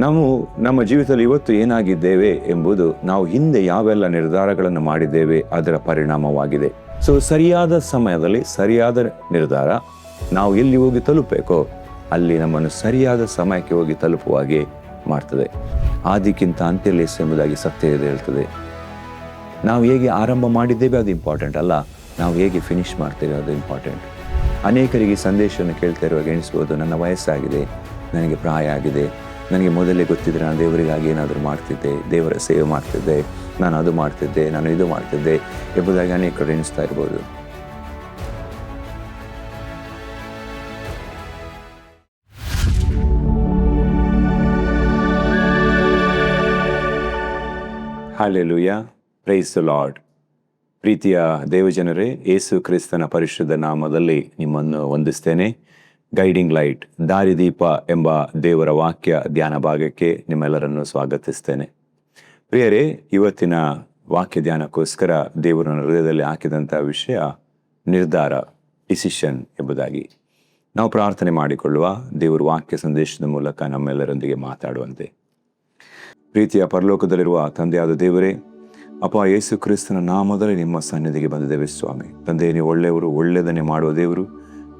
ನಾವು ನಮ್ಮ ಜೀವಿತದಲ್ಲಿ ಇವತ್ತು ಏನಾಗಿದ್ದೇವೆ ಎಂಬುದು ನಾವು ಹಿಂದೆ ಯಾವೆಲ್ಲ ನಿರ್ಧಾರಗಳನ್ನು ಮಾಡಿದ್ದೇವೆ ಅದರ ಪರಿಣಾಮವಾಗಿದೆ. ಸೊ ಸರಿಯಾದ ಸಮಯದಲ್ಲಿ ಸರಿಯಾದ ನಿರ್ಧಾರ ನಾವು ಎಲ್ಲಿ ಹೋಗಿ ತಲುಪಬೇಕೋ ಅಲ್ಲಿ ನಮ್ಮನ್ನು ಸರಿಯಾದ ಸಮಯಕ್ಕೆ ಹೋಗಿ ತಲುಪುವ ಹಾಗೆ ಮಾಡ್ತದೆ. ಆದಿಕ್ಕಿಂತ ಅಂತ್ಯ ಲೇಸು ಎಂಬುದಾಗಿ ಸತ್ಯ ಹೇಳ್ತದೆ. ನಾವು ಹೇಗೆ ಆರಂಭ ಮಾಡಿದ್ದೇವೆ ಅದು ಇಂಪಾರ್ಟೆಂಟ್ ಅಲ್ಲ, ನಾವು ಹೇಗೆ ಫಿನಿಶ್ ಮಾಡ್ತೇವೆ ಅದು ಇಂಪಾರ್ಟೆಂಟ್. ಅನೇಕರಿಗೆ ಸಂದೇಶವನ್ನು ಕೇಳ್ತಾ ಇರುವಾಗ ಎಣಿಸ್ಬೋದು, ನನ್ನ ವಯಸ್ಸಾಗಿದೆ, ನನಗೆ ಪ್ರಾಯ ಆಗಿದೆ, ನನಗೆ ಮೊದಲೇ ಗೊತ್ತಿದ್ರೆ ನಾನು ದೇವರಿಗಾಗಿ ಏನಾದರೂ ಮಾಡ್ತಿದ್ದೆ, ದೇವರ ಸೇವೆ ಮಾಡ್ತಿದ್ದೆ, ನಾನು ಅದು ಮಾಡ್ತಿದ್ದೆ, ನಾನು ಇದು ಮಾಡ್ತಿದ್ದೆ ಎಂಬುದಾಗಿ ಅನೇಕರು ಎಣಿಸ್ತಾ ಇರ್ಬೋದು. Hallelujah, praise the lord. ಪ್ರೀತಿಯ ದೇವಜನರೇ, ಯೇಸು ಕ್ರಿಸ್ತನ ಪರಿಶುದ್ಧ ನಾಮದಲ್ಲಿ ನಿಮ್ಮನ್ನು ವಂದಿಸ್ತೇನೆ. ಗೈಡಿಂಗ್ ಲೈಟ್, ದಾರಿದೀಪ ಎಂಬ ದೇವರ ವಾಕ್ಯ ಧ್ಯಾನ ಭಾಗಕ್ಕೆ ನಿಮ್ಮೆಲ್ಲರನ್ನು ಸ್ವಾಗತಿಸ್ತೇನೆ. ಪ್ರಿಯರೇ, ಇವತ್ತಿನ ವಾಕ್ಯ ಧ್ಯಾನಕ್ಕೋಸ್ಕರ ದೇವರ ಹೃದಯದಲ್ಲಿ ಹಾಕಿದಂಥ ವಿಷಯ ನಿರ್ಧಾರ, ಡಿಸಿಷನ್ ಎಂಬುದಾಗಿ. ನಾವು ಪ್ರಾರ್ಥನೆ ಮಾಡಿಕೊಳ್ಳುವ. ದೇವರ ವಾಕ್ಯ ಸಂದೇಶದ ಮೂಲಕ ನಮ್ಮೆಲ್ಲರೊಂದಿಗೆ ಮಾತಾಡುವಂತೆ. ಪ್ರೀತಿಯ ಪರಲೋಕದಲ್ಲಿರುವ ತಂದೆಯಾದ ದೇವರೇ, ಅಪ್ಪ, ಯೇಸು ಕ್ರಿಸ್ತನ ನಾಮದಲ್ಲಿ ನಿಮ್ಮ ಸನ್ನಿಧಿಗೆ ಬಂದಿದ್ದೇವೆ ಸ್ವಾಮಿ. ತಂದೆ, ನೀವು ಒಳ್ಳೆಯವರು, ಒಳ್ಳೆಯದನ್ನೇ ಮಾಡುವ ದೇವರು,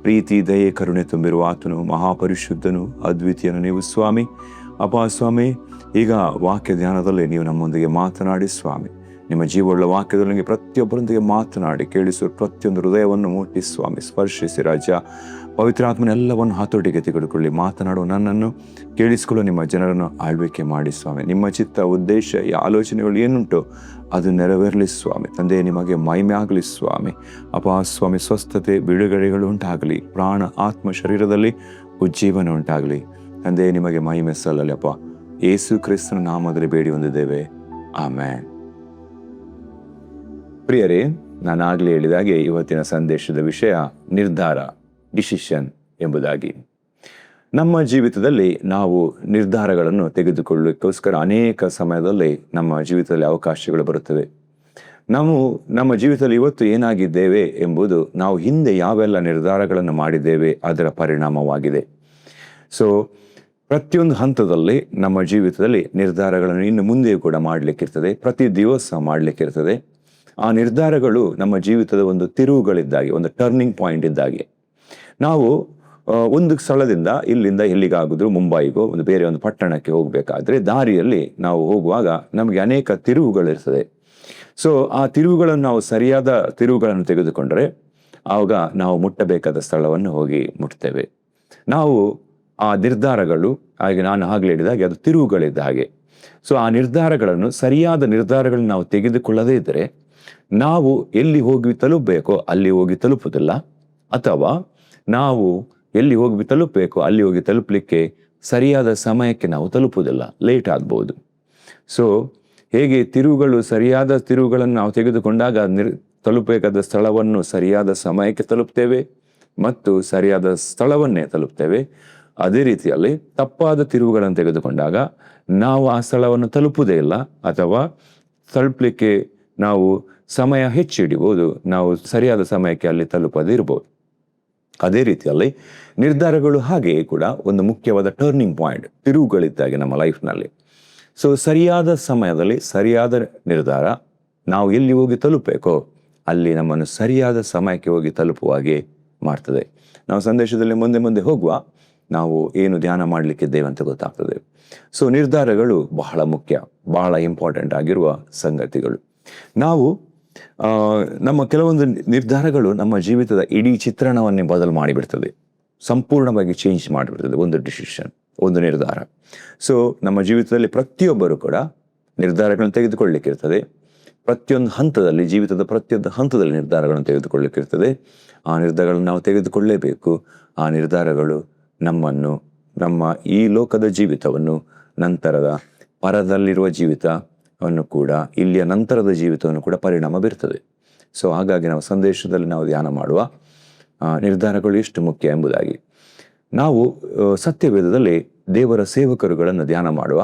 ಪ್ರೀತಿ, ದಯೆ, ಕರುಣೆ ತುಂಬಿರುವ ಆತನು, ಮಹಾಪರಿಶುದ್ಧನು, ಅದ್ವಿತೀಯನು ನೀವು ಸ್ವಾಮಿ. ಅಪ್ಪ ಸ್ವಾಮಿ, ಈಗ ವಾಕ್ಯ ಧ್ಯಾನದಲ್ಲಿ ನೀವು ನಮ್ಮೊಂದಿಗೆ ಮಾತನಾಡಿ ಸ್ವಾಮಿ. ನಿಮ್ಮ ಜೀವವುಳ್ಳ ವಾಕ್ಯದೊಂದಿಗೆ ಪ್ರತಿಯೊಬ್ಬರೊಂದಿಗೆ ಮಾತನಾಡಿ ಕೇಳಿಸುವ ಪ್ರತಿಯೊಂದು ಹೃದಯವನ್ನು ಮುಟ್ಟಿ ಸ್ವಾಮಿ ಸ್ಪರ್ಶಿಸಿ ರಾಜ. ಪವಿತ್ರಾತ್ಮನೆಲ್ಲವನ್ನು ಹತೋಟಿಗೆ ತೆಗೆದುಕೊಳ್ಳಿ. ಮಾತನಾಡುವ ನನ್ನನ್ನು, ಕೇಳಿಸಿಕೊಳ್ಳುವ ನಿಮ್ಮ ಜನರನ್ನು ಆಳ್ವಿಕೆ ಮಾಡಿ ಸ್ವಾಮಿ. ನಿಮ್ಮ ಚಿತ್ತ, ಉದ್ದೇಶ, ಈ ಆಲೋಚನೆಗಳು ಏನುಂಟು ಅದು ನೆರವೇರಲಿ ಸ್ವಾಮಿ. ತಂದೆ, ನಿಮಗೆ ಮಹಿಮೆ ಆಗಲಿ ಸ್ವಾಮಿ. ಅಪ್ಪ ಸ್ವಾಮಿ, ಸ್ವಸ್ಥತೆ, ಬಿಡುಗಡೆಗಳು ಉಂಟಾಗಲಿ. ಪ್ರಾಣ, ಆತ್ಮ, ಶರೀರದಲ್ಲಿ ಉಜ್ಜೀವನ ಉಂಟಾಗಲಿ. ತಂದೆ, ನಿಮಗೆ ಮಹಿಮೆ ಸಲ್ಲಲಿ ಅಪ್ಪ. ಯೇಸು ಕ್ರಿಸ್ತನ ನಾಮದಲ್ಲಿ ಬೇಡಿ ಹೊಂದಿದ್ದೇವೆ, ಆಮೆನ್. ಪ್ರಿಯರೇ, ನಾನಾಗಲೇ ಹೇಳಿದಾಗೆ ಇವತ್ತಿನ ಸಂದೇಶದ ವಿಷಯ ನಿರ್ಧಾರ, ಡಿಸಿಷನ್ ಎಂಬುದಾಗಿ. ನಮ್ಮ ಜೀವಿತದಲ್ಲಿ ನಾವು ನಿರ್ಧಾರಗಳನ್ನು ತೆಗೆದುಕೊಳ್ಳಲಿಕ್ಕೋಸ್ಕರ ಅನೇಕ ಸಮಯದಲ್ಲಿ ನಮ್ಮ ಜೀವಿತದಲ್ಲಿ ಅವಕಾಶಗಳು ಬರುತ್ತವೆ. ನಾವು ನಮ್ಮ ಜೀವಿತದಲ್ಲಿ ಇವತ್ತು ಏನಾಗಿದ್ದೇವೆ ಎಂಬುದು ನಾವು ಹಿಂದೆ ಯಾವೆಲ್ಲ ನಿರ್ಧಾರಗಳನ್ನು ಮಾಡಿದ್ದೇವೆ ಅದರ ಪರಿಣಾಮವಾಗಿದೆ. ಸೊ ಪ್ರತಿಯೊಂದು ಹಂತದಲ್ಲಿ ನಮ್ಮ ಜೀವಿತದಲ್ಲಿ ನಿರ್ಧಾರಗಳನ್ನು ಇನ್ನು ಮುಂದೆಯೂ ಕೂಡ ಮಾಡಲಿಕ್ಕಿರ್ತದೆ, ಪ್ರತಿ ದಿವಸ ಮಾಡಲಿಕ್ಕಿರ್ತದೆ. ಆ ನಿರ್ಧಾರಗಳು ನಮ್ಮ ಜೀವಿತದ ಒಂದು ತಿರುವುಗಳಿದ್ದಾಗೆ, ಒಂದು ಟರ್ನಿಂಗ್ ಪಾಯಿಂಟ್ ಇದ್ದಾಗೆ. ನಾವು ಒಂದು ಸ್ಥಳದಿಂದ ಇಲ್ಲಿಂದ ಎಲ್ಲಿಗಾಗಿದ್ರು, ಮುಂಬೈಗೋ ಒಂದು ಬೇರೆ ಒಂದು ಪಟ್ಟಣಕ್ಕೆ ಹೋಗಬೇಕಾದ್ರೆ ದಾರಿಯಲ್ಲಿ ನಾವು ಹೋಗುವಾಗ ನಮಗೆ ಅನೇಕ ತಿರುವುಗಳಿರ್ತದೆ. ಸೊ ಆ ತಿರುವುಗಳನ್ನು ನಾವು ಸರಿಯಾದ ತಿರುವುಗಳನ್ನು ತೆಗೆದುಕೊಂಡರೆ ಆವಾಗ ನಾವು ಮುಟ್ಟಬೇಕಾದ ಸ್ಥಳವನ್ನು ಹೋಗಿ ಮುಟ್ತೇವೆ. ನಾವು ಆ ನಿರ್ಧಾರಗಳು, ಹಾಗೆ ನಾನು ಆಗಲೇ ಹೇಳಿದಾಗೆ, ಅದು ತಿರುವುಗಳಿದ್ದ ಹಾಗೆ. ಸೊ ಆ ನಿರ್ಧಾರಗಳನ್ನು, ಸರಿಯಾದ ನಿರ್ಧಾರಗಳನ್ನು ನಾವು ತೆಗೆದುಕೊಳ್ಳದೇ ಇದ್ದರೆ ನಾವು ಎಲ್ಲಿ ಹೋಗಿ ತಲುಪಬೇಕೋ ಅಲ್ಲಿ ಹೋಗಿ ತಲುಪುವುದಿಲ್ಲ, ಅಥವಾ ನಾವು ಎಲ್ಲಿ ಹೋಗಿ ತಲುಪಬೇಕೋ ಅಲ್ಲಿ ಹೋಗಿ ತಲುಪಲಿಕ್ಕೆ ಸರಿಯಾದ ಸಮಯಕ್ಕೆ ನಾವು ತಲುಪುವುದಿಲ್ಲ, ಲೇಟ್ ಆಗ್ಬೋದು. ಸೊ ಹೇಗೆ ತಿರುವುಗಳು, ಸರಿಯಾದ ತಿರುವುಗಳನ್ನು ನಾವು ತೆಗೆದುಕೊಂಡಾಗ ತಲುಪಬೇಕಾದ ಸ್ಥಳವನ್ನು ಸರಿಯಾದ ಸಮಯಕ್ಕೆ ತಲುಪ್ತೇವೆ ಮತ್ತು ಸರಿಯಾದ ಸ್ಥಳವನ್ನೇ ತಲುಪ್ತೇವೆ. ಅದೇ ರೀತಿಯಲ್ಲಿ ತಪ್ಪಾದ ತಿರುವುಗಳನ್ನು ತೆಗೆದುಕೊಂಡಾಗ ನಾವು ಆ ಸ್ಥಳವನ್ನು ತಲುಪುವುದೇ ಇಲ್ಲ, ಅಥವಾ ತಲುಪಲಿಕ್ಕೆ ನಾವು ಸಮಯ ಹೆಚ್ಚು ಹಿಡಿಬೋದು, ನಾವು ಸರಿಯಾದ ಸಮಯಕ್ಕೆ ಅಲ್ಲಿ ತಲುಪದೇ ಇರ್ಬೋದು. ಅದೇ ರೀತಿಯಲ್ಲಿ ನಿರ್ಧಾರಗಳು ಹಾಗೆಯೇ ಕೂಡ ಒಂದು ಮುಖ್ಯವಾದ ಟರ್ನಿಂಗ್ ಪಾಯಿಂಟ್, ತಿರುವುಗಳಿದ್ದಾಗೆ ನಮ್ಮ ಲೈಫ್ನಲ್ಲಿ. ಸೊ ಸರಿಯಾದ ಸಮಯದಲ್ಲಿ ಸರಿಯಾದ ನಿರ್ಧಾರ ನಾವು ಎಲ್ಲಿ ಹೋಗಿ ತಲುಪಬೇಕೋ ಅಲ್ಲಿ ನಮ್ಮನ್ನು ಸರಿಯಾದ ಸಮಯಕ್ಕೆ ಹೋಗಿ ತಲುಪುವ ಹಾಗೆ ಮಾಡ್ತದೆ. ನಾವು ಸಂದೇಶದಲ್ಲಿ ಮುಂದೆ ಮುಂದೆ ಹೋಗುವ ನಾವು ಏನು ಧ್ಯಾನ ಮಾಡಲಿಕ್ಕಿದ್ದೇವೆ ಅಂತ ಗೊತ್ತಾಗ್ತದೆ. ಸೊ ನಿರ್ಧಾರಗಳು ಬಹಳ ಮುಖ್ಯ, ಬಹಳ ಇಂಪಾರ್ಟೆಂಟ್ ಆಗಿರುವ ಸಂಗತಿಗಳು. ನಾವು ನಮ್ಮ ಕೆಲವೊಂದು ನಿರ್ಧಾರಗಳು ನಮ್ಮ ಜೀವಿತದ ಇಡೀ ಚಿತ್ರಣವನ್ನೇ ಬದಲು ಮಾಡಿಬಿಡ್ತದೆ, ಸಂಪೂರ್ಣವಾಗಿ ಚೇಂಜ್ ಮಾಡಿಬಿಡ್ತದೆ ಒಂದು ಡಿಸಿಷನ್, ಒಂದು ನಿರ್ಧಾರ. ಸೊ ನಮ್ಮ ಜೀವಿತದಲ್ಲಿ ಪ್ರತಿಯೊಬ್ಬರು ಕೂಡ ನಿರ್ಧಾರಗಳನ್ನು ತೆಗೆದುಕೊಳ್ಳಲಿಕ್ಕಿರ್ತದೆ. ಪ್ರತಿಯೊಂದು ಹಂತದಲ್ಲಿ, ಜೀವಿತದ ಪ್ರತಿಯೊಂದು ಹಂತದಲ್ಲಿ ನಿರ್ಧಾರಗಳನ್ನು ತೆಗೆದುಕೊಳ್ಳಲಿಕ್ಕಿರ್ತದೆ. ಆ ನಿರ್ಧಾರಗಳನ್ನು ನಾವು ತೆಗೆದುಕೊಳ್ಳಲೇಬೇಕು. ಆ ನಿರ್ಧಾರಗಳು ನಮ್ಮನ್ನು, ನಮ್ಮ ಈ ಲೋಕದ ಜೀವಿತವನ್ನು, ನಂತರದ ಪರದಲ್ಲಿರುವ ಜೀವಿತವನ್ನು ಕೂಡ, ಇಲ್ಲಿಯ ನಂತರದ ಜೀವಿತವನ್ನು ಕೂಡ ಪರಿಣಾಮ ಬೀರ್ತದೆ. ಸೊ ಹಾಗಾಗಿ ನಾವು ಸಂದೇಶದಲ್ಲಿ ನಾವು ಧ್ಯಾನ ಮಾಡುವ ನಿರ್ಧಾರಗಳು ಎಷ್ಟು ಮುಖ್ಯ ಎಂಬುದಾಗಿ. ನಾವು ಸತ್ಯವೇದದಲ್ಲಿ ದೇವರ ಸೇವಕರುಗಳನ್ನು ಧ್ಯಾನ ಮಾಡುವ,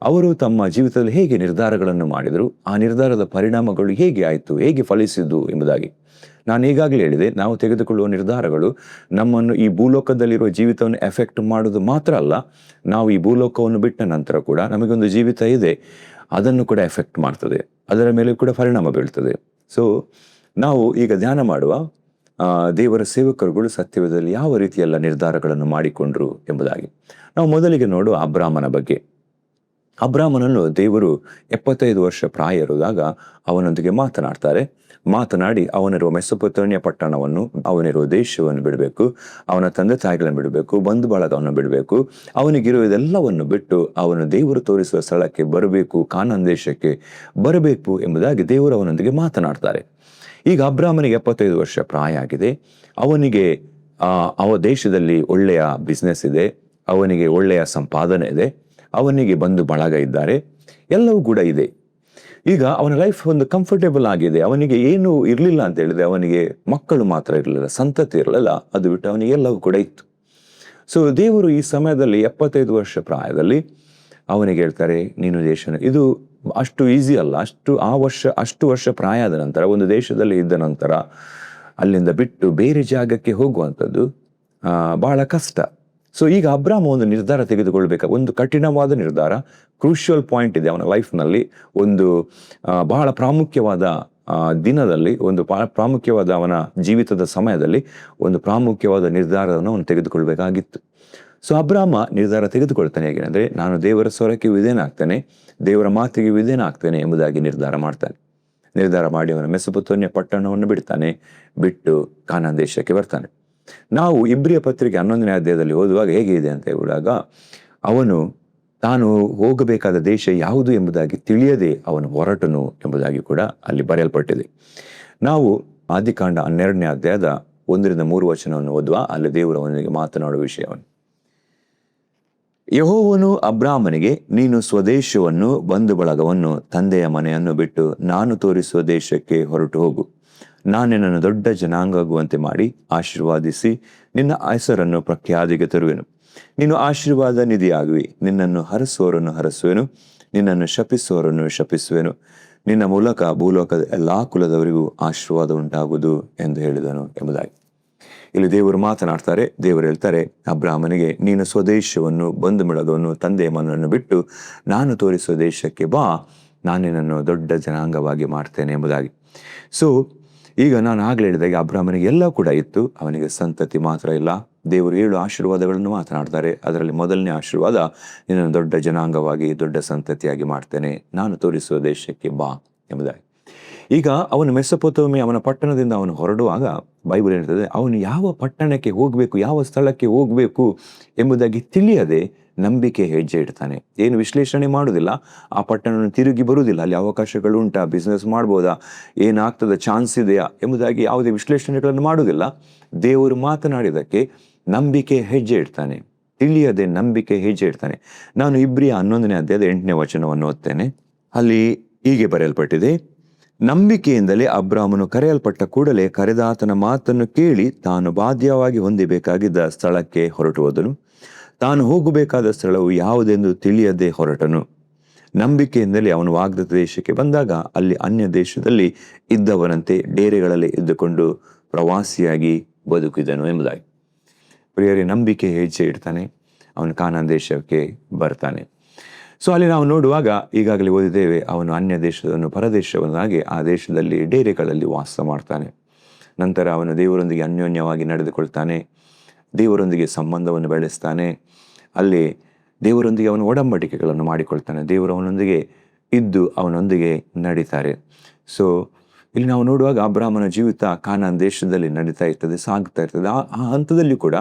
ಅವರು ತಮ್ಮ ಜೀವಿತದಲ್ಲಿ ಹೇಗೆ ನಿರ್ಧಾರಗಳನ್ನು ಮಾಡಿದರು, ಆ ನಿರ್ಧಾರದ ಪರಿಣಾಮಗಳು ಹೇಗೆ ಆಯಿತು, ಹೇಗೆ ಫಲಿಸಿದ್ದು ಎಂಬುದಾಗಿ. ನಾನು ಈಗಾಗಲೇ ಹೇಳಿದೆ, ನಾವು ತೆಗೆದುಕೊಳ್ಳುವ ನಿರ್ಧಾರಗಳು ನಮ್ಮನ್ನು ಈ ಭೂಲೋಕದಲ್ಲಿರುವ ಜೀವಿತವನ್ನು ಎಫೆಕ್ಟ್ ಮಾಡೋದು ಮಾತ್ರ ಅಲ್ಲ, ನಾವು ಈ ಭೂಲೋಕವನ್ನು ಬಿಟ್ಟ ನಂತರ ಕೂಡ ನಮಗೊಂದು ಜೀವಿತ ಇದೆ, ಅದನ್ನು ಕೂಡ ಎಫೆಕ್ಟ್ ಮಾಡ್ತದೆ, ಅದರ ಮೇಲೆ ಕೂಡ ಪರಿಣಾಮ ಬೀಳ್ತದೆ. ಸೊ ನಾವು ಈಗ ಧ್ಯಾನ ಮಾಡುವ ದೇವರ ಸೇವಕರುಗಳು ಸತ್ಯವೇದದಲ್ಲಿ ಯಾವ ರೀತಿಯೆಲ್ಲ ನಿರ್ಧಾರಗಳನ್ನು ಮಾಡಿಕೊಂಡ್ರು ಎಂಬುದಾಗಿ ನಾವು ಮೊದಲಿಗೆ ನೋಡುವ ಅಬ್ರಾಮನ ಬಗ್ಗೆ. ಅಬ್ರಾಮನನ್ನು ದೇವರು 75 ವರ್ಷ ಪ್ರಾಯ ಇರುವಾಗ ಅವನೊಂದಿಗೆ ಮಾತನಾಡಿ ಅವನಿರುವ ಮೆಸೊಪೊತಾಮಿಯ ಪಟ್ಟಣವನ್ನು, ಅವನಿರುವ ದೇಶವನ್ನು ಬಿಡಬೇಕು, ಅವನ ತಂದೆ ತಾಯಿಗಳನ್ನು ಬಿಡಬೇಕು, ಬಂಧು ಬಳಗವನ್ನು ಬಿಡಬೇಕು, ಅವನಿಗಿರುವುದೆಲ್ಲವನ್ನು ಬಿಟ್ಟು ಅವನು ದೇವರು ತೋರಿಸುವ ಸ್ಥಳಕ್ಕೆ ಬರಬೇಕು, ಕಾನಾನ್ ದೇಶಕ್ಕೆ ಬರಬೇಕು ಎಂಬುದಾಗಿ ದೇವರು ಅವನೊಂದಿಗೆ ಮಾತನಾಡ್ತಾರೆ. ಈಗ ಅಬ್ರಾಮನಿಗೆ 75 ವರ್ಷ ಪ್ರಾಯ ಆಗಿದೆ. ಅವನಿಗೆ ದೇಶದಲ್ಲಿ ಒಳ್ಳೆಯ ಬಿಸ್ನೆಸ್ ಇದೆ, ಅವನಿಗೆ ಒಳ್ಳೆಯ ಸಂಪಾದನೆ ಇದೆ, ಅವನಿಗೆ ಬಂಧು ಬಳಗ ಇದ್ದಾರೆ, ಎಲ್ಲವೂ ಕೂಡ ಇದೆ. ಈಗ ಅವನ ಲೈಫ್ ಒಂದು ಕಂಫರ್ಟೇಬಲ್ ಆಗಿದೆ. ಅವನಿಗೆ ಏನು ಇರಲಿಲ್ಲ ಅಂತ ಹೇಳಿದ್ರೆ, ಅವನಿಗೆ ಮಕ್ಕಳು ಮಾತ್ರ ಇರಲಿಲ್ಲ, ಸಂತತಿ ಇರಲಿಲ್ಲ, ಅದು ಬಿಟ್ಟು ಅವನಿಗೆ ಎಲ್ಲವೂ ಕೂಡ ಇತ್ತು. ಸೊ ದೇವರು ಈ ಸಮಯದಲ್ಲಿ 75 ವರ್ಷ ಪ್ರಾಯದಲ್ಲಿ ಅವನಿಗೆ ಹೇಳ್ತಾರೆ, ನೀನು ಇದು ಅಷ್ಟು ಈಸಿ ಅಲ್ಲ. ಅಷ್ಟು ವರ್ಷ ಪ್ರಾಯ ಆದ ನಂತರ, ಒಂದು ದೇಶದಲ್ಲಿ ಇದ್ದ ನಂತರ ಅಲ್ಲಿಂದ ಬಿಟ್ಟು ಬೇರೆ ಜಾಗಕ್ಕೆ ಹೋಗುವಂಥದ್ದು ಬಹಳ ಕಷ್ಟ. ಸೊ ಈಗ ಅಬ್ರಾಮ ಒಂದು ನಿರ್ಧಾರ ತೆಗೆದುಕೊಳ್ಬೇಕು, ಒಂದು ಕಠಿಣವಾದ ನಿರ್ಧಾರ, ಕ್ರೂಷಿಯಲ್ ಪಾಯಿಂಟ್ ಇದೆ ಅವನ ಲೈಫ್ನಲ್ಲಿ. ಒಂದು ಬಹಳ ಪ್ರಾಮುಖ್ಯವಾದ ದಿನದಲ್ಲಿ, ಒಂದು ಪ್ರಾಮುಖ್ಯವಾದ ಅವನ ಜೀವಿತದ ಸಮಯದಲ್ಲಿ ಒಂದು ಪ್ರಾಮುಖ್ಯವಾದ ನಿರ್ಧಾರವನ್ನು ಅವನು ತೆಗೆದುಕೊಳ್ಬೇಕಾಗಿತ್ತು. ಸೊ ಅಬ್ರಾಮ ನಿರ್ಧಾರ ತೆಗೆದುಕೊಳ್ತಾನೆ. ಹೇಗೆಂದರೆ, ನಾನು ದೇವರ ಸ್ವರಕ್ಕೆ ವಿಧೇಯನಾಗ್ತೇನೆ, ದೇವರ ಮಾತಿಗೆ ವಿಧೇಯನಾಗ್ತೇನೆ ಎಂಬುದಾಗಿ ನಿರ್ಧಾರ ಮಾಡಿ ಅವನ ಮೆಸೊಪೊತಾಮಿಯ ಪಟ್ಟಣವನ್ನು ಬಿಟ್ಟು ಕಾನಾನ್ ದೇಶಕ್ಕೆ ಬರ್ತಾನೆ. ನಾವು ಇಬ್ರಿಯ ಪತ್ರಿಕೆ 11ನೇ ಅಧ್ಯಾಯದಲ್ಲಿ ಓದುವಾಗ ಹೇಗೆ ಇದೆ ಅಂತ ಹೇಳಿದಾಗ, ಅವನು ತಾನು ಹೋಗಬೇಕಾದ ದೇಶ ಯಾವುದು ಎಂಬುದಾಗಿ ತಿಳಿಯದೆ ಅವನು ಹೊರಟನು ಎಂಬುದಾಗಿ ಕೂಡ ಅಲ್ಲಿ ಬರೆಯಲ್ಪಟ್ಟಿದೆ. ನಾವು ಆದಿಕಾಂಡ 12ನೇ ಅಧ್ಯಾಯದ 1ರಿಂದ 3 ವಚನವನ್ನು ಓದುವ. ಅಲ್ಲಿ ದೇವರು ಅವನಿಗೆ ಮಾತನಾಡುವ ವಿಷಯವನ್ನು, ಯೆಹೋವನು ಅಬ್ರಾಮನಿಗೆ, ನೀನು ಸ್ವದೇಶವನ್ನು, ಬಂಧು ಬಳಗವನ್ನು, ತಂದೆಯ ಮನೆಯನ್ನು ಬಿಟ್ಟು ನಾನು ತೋರಿಸುವ ದೇಶಕ್ಕೆ ಹೊರಟು ಹೋಗು. ನಾನು ನಿನ್ನನ್ನು ದೊಡ್ಡ ಜನಾಂಗವಾಗುವಂತೆ ಮಾಡಿ ಆಶೀರ್ವಾದಿಸಿ ನಿನ್ನ ಹೆಸರನ್ನು ಪ್ರಖ್ಯಾತಿಗೆ ತರುವೆನು. ನೀನು ಆಶೀರ್ವಾದ ನಿಧಿಯಾಗುವಿ. ನಿನ್ನನ್ನು ಹರಸುವವರನ್ನು ಹರಸುವೆನು, ನಿನ್ನನ್ನು ಶಪಿಸುವವರನ್ನು ಶಪಿಸುವೆನು. ನಿನ್ನ ಮೂಲಕ ಭೂಲೋಕದ ಎಲ್ಲಾ ಕುಲದವರಿಗೂ ಆಶೀರ್ವಾದ ಉಂಟಾಗುವುದು ಎಂದು ಹೇಳಿದನು ಎಂಬುದಾಗಿ ಇಲ್ಲಿ ದೇವರು ಮಾತನಾಡ್ತಾರೆ. ದೇವರು ಹೇಳ್ತಾರೆ ಅಬ್ರಾಮನಿಗೆ, ನೀನು ಸ್ವದೇಶವನ್ನು, ಬಂಧು ಬಳಗವನ್ನು, ತಂದೆಯ ಮನವನ್ನು ಬಿಟ್ಟು ನಾನು ತೋರಿಸುವ ದೇಶಕ್ಕೆ ಬಾ, ನಾನು ನಿನ್ನನ್ನು ದೊಡ್ಡ ಜನಾಂಗವಾಗಿ ಮಾಡ್ತೇನೆ ಎಂಬುದಾಗಿ. ಸೊ ಈಗ ನಾನು ಆಗಲೇ ಹೇಳಿದಾಗ ಅಬ್ರಾಮನಿಗೆ ಎಲ್ಲ ಕೂಡ ಇತ್ತು, ಅವನಿಗೆ ಸಂತತಿ ಮಾತ್ರ ಇಲ್ಲ. ದೇವರು 7 ಆಶೀರ್ವಾದಗಳನ್ನು ಮಾತನಾಡ್ತಾರೆ. ಅದರಲ್ಲಿ ಮೊದಲನೇ ಆಶೀರ್ವಾದ, ನಿನ್ನನ್ನು ದೊಡ್ಡ ಜನಾಂಗವಾಗಿ, ದೊಡ್ಡ ಸಂತತಿಯಾಗಿ ಮಾಡ್ತೇನೆ, ನಾನು ತೋರಿಸುವ ದೇಶಕ್ಕೆ ಬಾ ಎಂಬುದಾಗಿ. ಈಗ ಅವನು ಮೆಸೊಪೊತಾಮಿಯ ಅವನ ಪಟ್ಟಣದಿಂದ ಅವನು ಹೊರಡುವಾಗ ಬೈಬಲ್ ಹೇಳ್ತದೆ, ಅವನು ಯಾವ ಪಟ್ಟಣಕ್ಕೆ ಹೋಗಬೇಕು, ಯಾವ ಸ್ಥಳಕ್ಕೆ ಹೋಗಬೇಕು ಎಂಬುದಾಗಿ ತಿಳಿಯದೆ ನಂಬಿಕೆ ಹೆಜ್ಜೆ ಇಡ್ತಾನೆ. ಏನು ವಿಶ್ಲೇಷಣೆ ಮಾಡುವುದಿಲ್ಲ, ಆ ಪಟ್ಟಣವನ್ನು ತಿರುಗಿ ಬರುವುದಿಲ್ಲ, ಅಲ್ಲಿ ಅವಕಾಶಗಳು ಉಂಟಾ, ಬಿಸ್ನೆಸ್ ಮಾಡ್ಬೋದಾ, ಏನಾಗ್ತದೆ, ಚಾನ್ಸ್ ಇದೆಯಾ ಎಂಬುದಾಗಿ ಯಾವುದೇ ವಿಶ್ಲೇಷಣೆಗಳನ್ನು ಮಾಡುವುದಿಲ್ಲ. ದೇವರು ಮಾತನಾಡಿದಕ್ಕೆ ನಂಬಿಕೆ ಹೆಜ್ಜೆ ಇಡ್ತಾನೆ, ತಿಳಿಯದೆ ನಂಬಿಕೆ ಹೆಜ್ಜೆ ಇಡ್ತಾನೆ. ನಾನು ಇಬ್ರಿಯ 11ನೇ ಅಧ್ಯಾಯದ 8ನೇ ವಚನವನ್ನು ಓದ್ತೇನೆ. ಅಲ್ಲಿ ಹೀಗೆ ಬರೆಯಲ್ಪಟ್ಟಿದೆ, ನಂಬಿಕೆಯಿಂದಲೇ ಅಬ್ರಾಮನು ಕರೆಯಲ್ಪಟ್ಟ ಕೂಡಲೇ ಕರೆದಾತನ ಮಾತನ್ನು ಕೇಳಿ ತಾನು ಬಾಧ್ಯವಾಗಿ ಹೊಂದಬೇಕಾಗಿದ್ದ ಸ್ಥಳಕ್ಕೆ ಹೊರಟು ಹೋದನು. ತಾನು ಹೋಗಬೇಕಾದ ಸ್ಥಳವು ಯಾವುದೆಂದು ತಿಳಿಯದೆ ಹೊರಟನು. ನಂಬಿಕೆಯಿಂದಲೇ ಅವನು ವಾಗ್ದತ್ತ ದೇಶಕ್ಕೆ ಬಂದಾಗ ಅಲ್ಲಿ ಅನ್ಯ ದೇಶದಲ್ಲಿ ಇದ್ದವನಂತೆ ಡೇರೆಗಳಲ್ಲಿ ಇದ್ದುಕೊಂಡು ಪ್ರವಾಸಿಯಾಗಿ ಬದುಕಿದನು ಎಂಬುದಾಗಿ. ಪ್ರಿಯರೇ, ನಂಬಿಕೆ ಹೆಜ್ಜೆ ಇಡ್ತಾನೆ, ಅವನು ಕಾನಾನ್ ದೇಶಕ್ಕೆ ಬರ್ತಾನೆ. ಸೊ ಅಲ್ಲಿ ನಾವು ನೋಡುವಾಗ ಈಗಾಗಲೇ ಓದಿದ್ದೇವೆ, ಅವನು ಅನ್ಯ ದೇಶದವನು, ಪರದೇಶವನ್ನಾಗಿ ಆ ದೇಶದಲ್ಲಿ ಡೇರೆಗಳಲ್ಲಿ ವಾಸ ಮಾಡ್ತಾನೆ. ನಂತರ ಅವನು ದೇವರೊಂದಿಗೆ ಅನ್ಯೋನ್ಯವಾಗಿ ನಡೆದುಕೊಳ್ತಾನೆ, ದೇವರೊಂದಿಗೆ ಸಂಬಂಧವನ್ನು ಬೆಳೆಸ್ತಾನೆ. ಅಲ್ಲಿ ದೇವರೊಂದಿಗೆ ಅವನು ಒಡಂಬಡಿಕೆಗಳನ್ನು ಮಾಡಿಕೊಳ್ತಾನೆ, ದೇವರು ಅವನೊಂದಿಗೆ ಇದ್ದು ಅವನೊಂದಿಗೆ ನಡೀತಾರೆ. ಸೊ ಇಲ್ಲಿ ನಾವು ನೋಡುವಾಗ ಅಬ್ರಾಮನ ಜೀವಿತ ಕಾನಾನ್ ದೇಶದಲ್ಲಿ ನಡೀತಾ ಇರ್ತದೆ, ಸಾಗ್ತಾ ಇರ್ತದೆ. ಆ ಹಂತದಲ್ಲಿ ಕೂಡ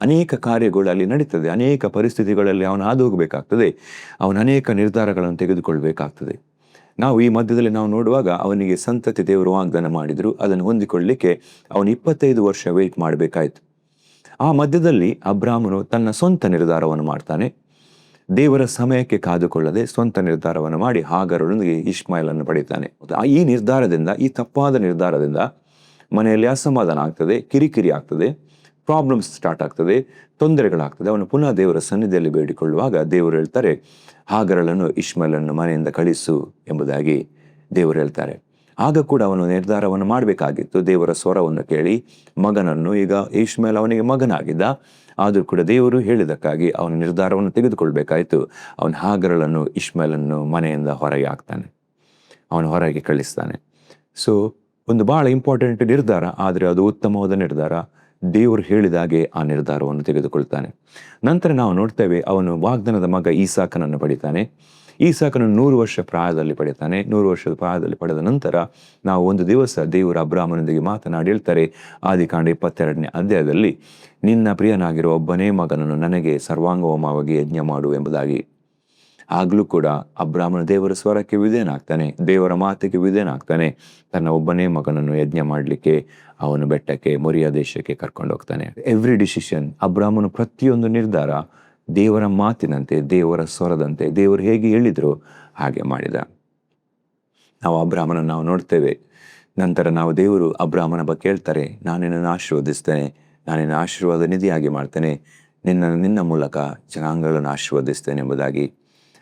ಅನೇಕ ಕಾರ್ಯಗಳು ಅಲ್ಲಿ ನಡೀತದೆ, ಅನೇಕ ಪರಿಸ್ಥಿತಿಗಳಲ್ಲಿ ಅವನು ಹಾದು ಹೋಗಬೇಕಾಗ್ತದೆ, ಅವನು ಅನೇಕ ನಿರ್ಧಾರಗಳನ್ನು ತೆಗೆದುಕೊಳ್ಬೇಕಾಗ್ತದೆ. ನಾವು ಈ ಮಧ್ಯದಲ್ಲಿ ನಾವು ನೋಡುವಾಗ ಅವನಿಗೆ ಸಂತತಿ ದೇವರು ವಾಗ್ದಾನ ಮಾಡಿದ್ರು, ಅದನ್ನು ಹೊಂದಿಕೊಳ್ಳಲಿಕ್ಕೆ ಅವನು 25 ವರ್ಷ ವೆಯ್ಟ್ ಮಾಡಬೇಕಾಯ್ತು. ಆ ಮಧ್ಯದಲ್ಲಿ ಅಬ್ರಾಮನು ತನ್ನ ಸ್ವಂತ ನಿರ್ಧಾರವನ್ನು ಮಾಡ್ತಾನೆ. ದೇವರ ಸಮಯಕ್ಕೆ ಕಾದುಕೊಳ್ಳದೆ ಸ್ವಂತ ನಿರ್ಧಾರವನ್ನು ಮಾಡಿ ಹಾಗರೊಂದಿಗೆ ಇಷ್ಮಾಯಲನ್ನು ಪಡಿತಾನೆ. ಈ ನಿರ್ಧಾರದಿಂದ, ಈ ತಪ್ಪಾದ ನಿರ್ಧಾರದಿಂದ ಮನೆಯಲ್ಲಿ ಅಸಮಾಧಾನ ಆಗ್ತದೆ, ಕಿರಿಕಿರಿ ಆಗ್ತದೆ, ಪ್ರಾಬ್ಲಮ್ಸ್ ಸ್ಟಾರ್ಟ್ ಆಗ್ತದೆ, ತೊಂದರೆಗಳಾಗ್ತದೆ. ಅವನು ಪುನಃ ದೇವರ ಸನ್ನಿಧಿಯಲ್ಲಿ ಬೇಡಿಕೊಳ್ಳುವಾಗ ದೇವರು ಹೇಳ್ತಾರೆ, ಹಾಗರಳನ್ನು ಇಷ್ಮಾಯಲನ್ನು ಮನೆಯಿಂದ ಕಳಿಸು ಎಂಬುದಾಗಿ ದೇವರು ಹೇಳ್ತಾರೆ. ಆಗ ಕೂಡ ಅವನು ನಿರ್ಧಾರವನ್ನು ಮಾಡಬೇಕಾಗಿತ್ತು. ದೇವರ ಸ್ವರವನ್ನು ಕೇಳಿ ಮಗನನ್ನು, ಈಗ ಇಷ್ಮಾಯೇಲ್ ಅವನಿಗೆ ಮಗನಾಗಿದ್ದ, ಆದರೂ ಕೂಡ ದೇವರು ಹೇಳಿದಕ್ಕಾಗಿ ಅವನ ನಿರ್ಧಾರವನ್ನು ತೆಗೆದುಕೊಳ್ಬೇಕಾಯ್ತು. ಅವನ ಹಾಗರಳನ್ನು, ಇಷ್ಮಾಯೇಲನ್ನು ಮನೆಯಿಂದ ಹೊರಗೆ ಹಾಕ್ತಾನೆ, ಅವನು ಹೊರಗೆ ಕಳಿಸ್ತಾನೆ. ಸೊ ಒಂದು ಬಹಳ ಇಂಪಾರ್ಟೆಂಟ್ ನಿರ್ಧಾರ, ಆದರೆ ಅದು ಉತ್ತಮವಾದ ನಿರ್ಧಾರ. ದೇವರು ಹೇಳಿದಾಗೆ ಆ ನಿರ್ಧಾರವನ್ನು ತೆಗೆದುಕೊಳ್ತಾನೆ. ನಂತರ ನಾವು ನೋಡ್ತೇವೆ, ಅವನು ವಾಗ್ದಾನದ ಮಗ ಈಸಾಕನನ್ನು ಪಡಿತಾನೆ. ಈಸಾಕನು 100 ವರ್ಷ ಪ್ರಾಯದಲ್ಲಿ ಪಡಿತಾನೆ. 100 ವರ್ಷದ ಪ್ರಾಯದಲ್ಲಿ ಪಡೆದ ನಂತರ ನಾವು ಒಂದು ದಿವಸ ದೇವರು ಅಬ್ರಾಮನೊಂದಿಗೆ ಮಾತನಾಡಿ ಹೇಳ್ತಾರೆ, ಆದಿಕಾಂಡ 22ನೇ ಅಧ್ಯಾಯದಲ್ಲಿ, ನಿನ್ನ ಪ್ರಿಯನಾಗಿರುವ ಒಬ್ಬನೇ ಮಗನನ್ನು ನನಗೆ ಸರ್ವಾಂಗಹೋಮವಾಗಿ ಯಜ್ಞ ಮಾಡು ಎಂಬುದಾಗಿ. ಆಗ್ಲೂ ಕೂಡ ಅಬ್ರಾಮನ ದೇವರ ಸ್ವರಕ್ಕೆ ವಿಧೇಯನಾಗ್ತಾನೆ, ದೇವರ ಮಾತಿಗೆ ವಿಧೇಯನಾಗ್ತಾನೆ. ತನ್ನ ಒಬ್ಬನೇ ಮಗನನ್ನು ಯಜ್ಞ ಮಾಡಲಿಕ್ಕೆ ಅವನು ಬೆಟ್ಟಕ್ಕೆ, ಮೊರಿಯಾ ದೇಶಕ್ಕೆ ಕರ್ಕೊಂಡು ಹೋಗ್ತಾನೆ. ಎವ್ರಿ ಡಿಸಿಷನ್, ಅಬ್ರಾಮನು ಪ್ರತಿಯೊಂದು ನಿರ್ಧಾರ ದೇವರ ಮಾತಿನಂತೆ, ದೇವರ ಸ್ವರದಂತೆ, ದೇವರು ಹೇಗೆ ಹೇಳಿದ್ರು ಹಾಗೆ ಮಾಡಿದ. ನಾವು ಅಬ್ರಾಮನನ್ನು ನಾವು ನೋಡ್ತೇವೆ. ನಂತರ ನಾವು ದೇವರು ಅಬ್ರಾಮನ ಬಗ್ಗೆ ಹೇಳ್ತಾರೆ, ನಾನು ನಿನ್ನನ್ನು ಆಶೀರ್ವದಿಸ್ತೇನೆ, ನಾನು ನಿನ್ನ ಆಶೀರ್ವಾದ ನಿಧಿಯಾಗಿ ಮಾಡ್ತೇನೆ, ನಿನ್ನ ಮೂಲಕ ಜನಾಂಗಗಳನ್ನು ಆಶೀರ್ವದಿಸ್ತೇನೆ ಎಂಬುದಾಗಿ.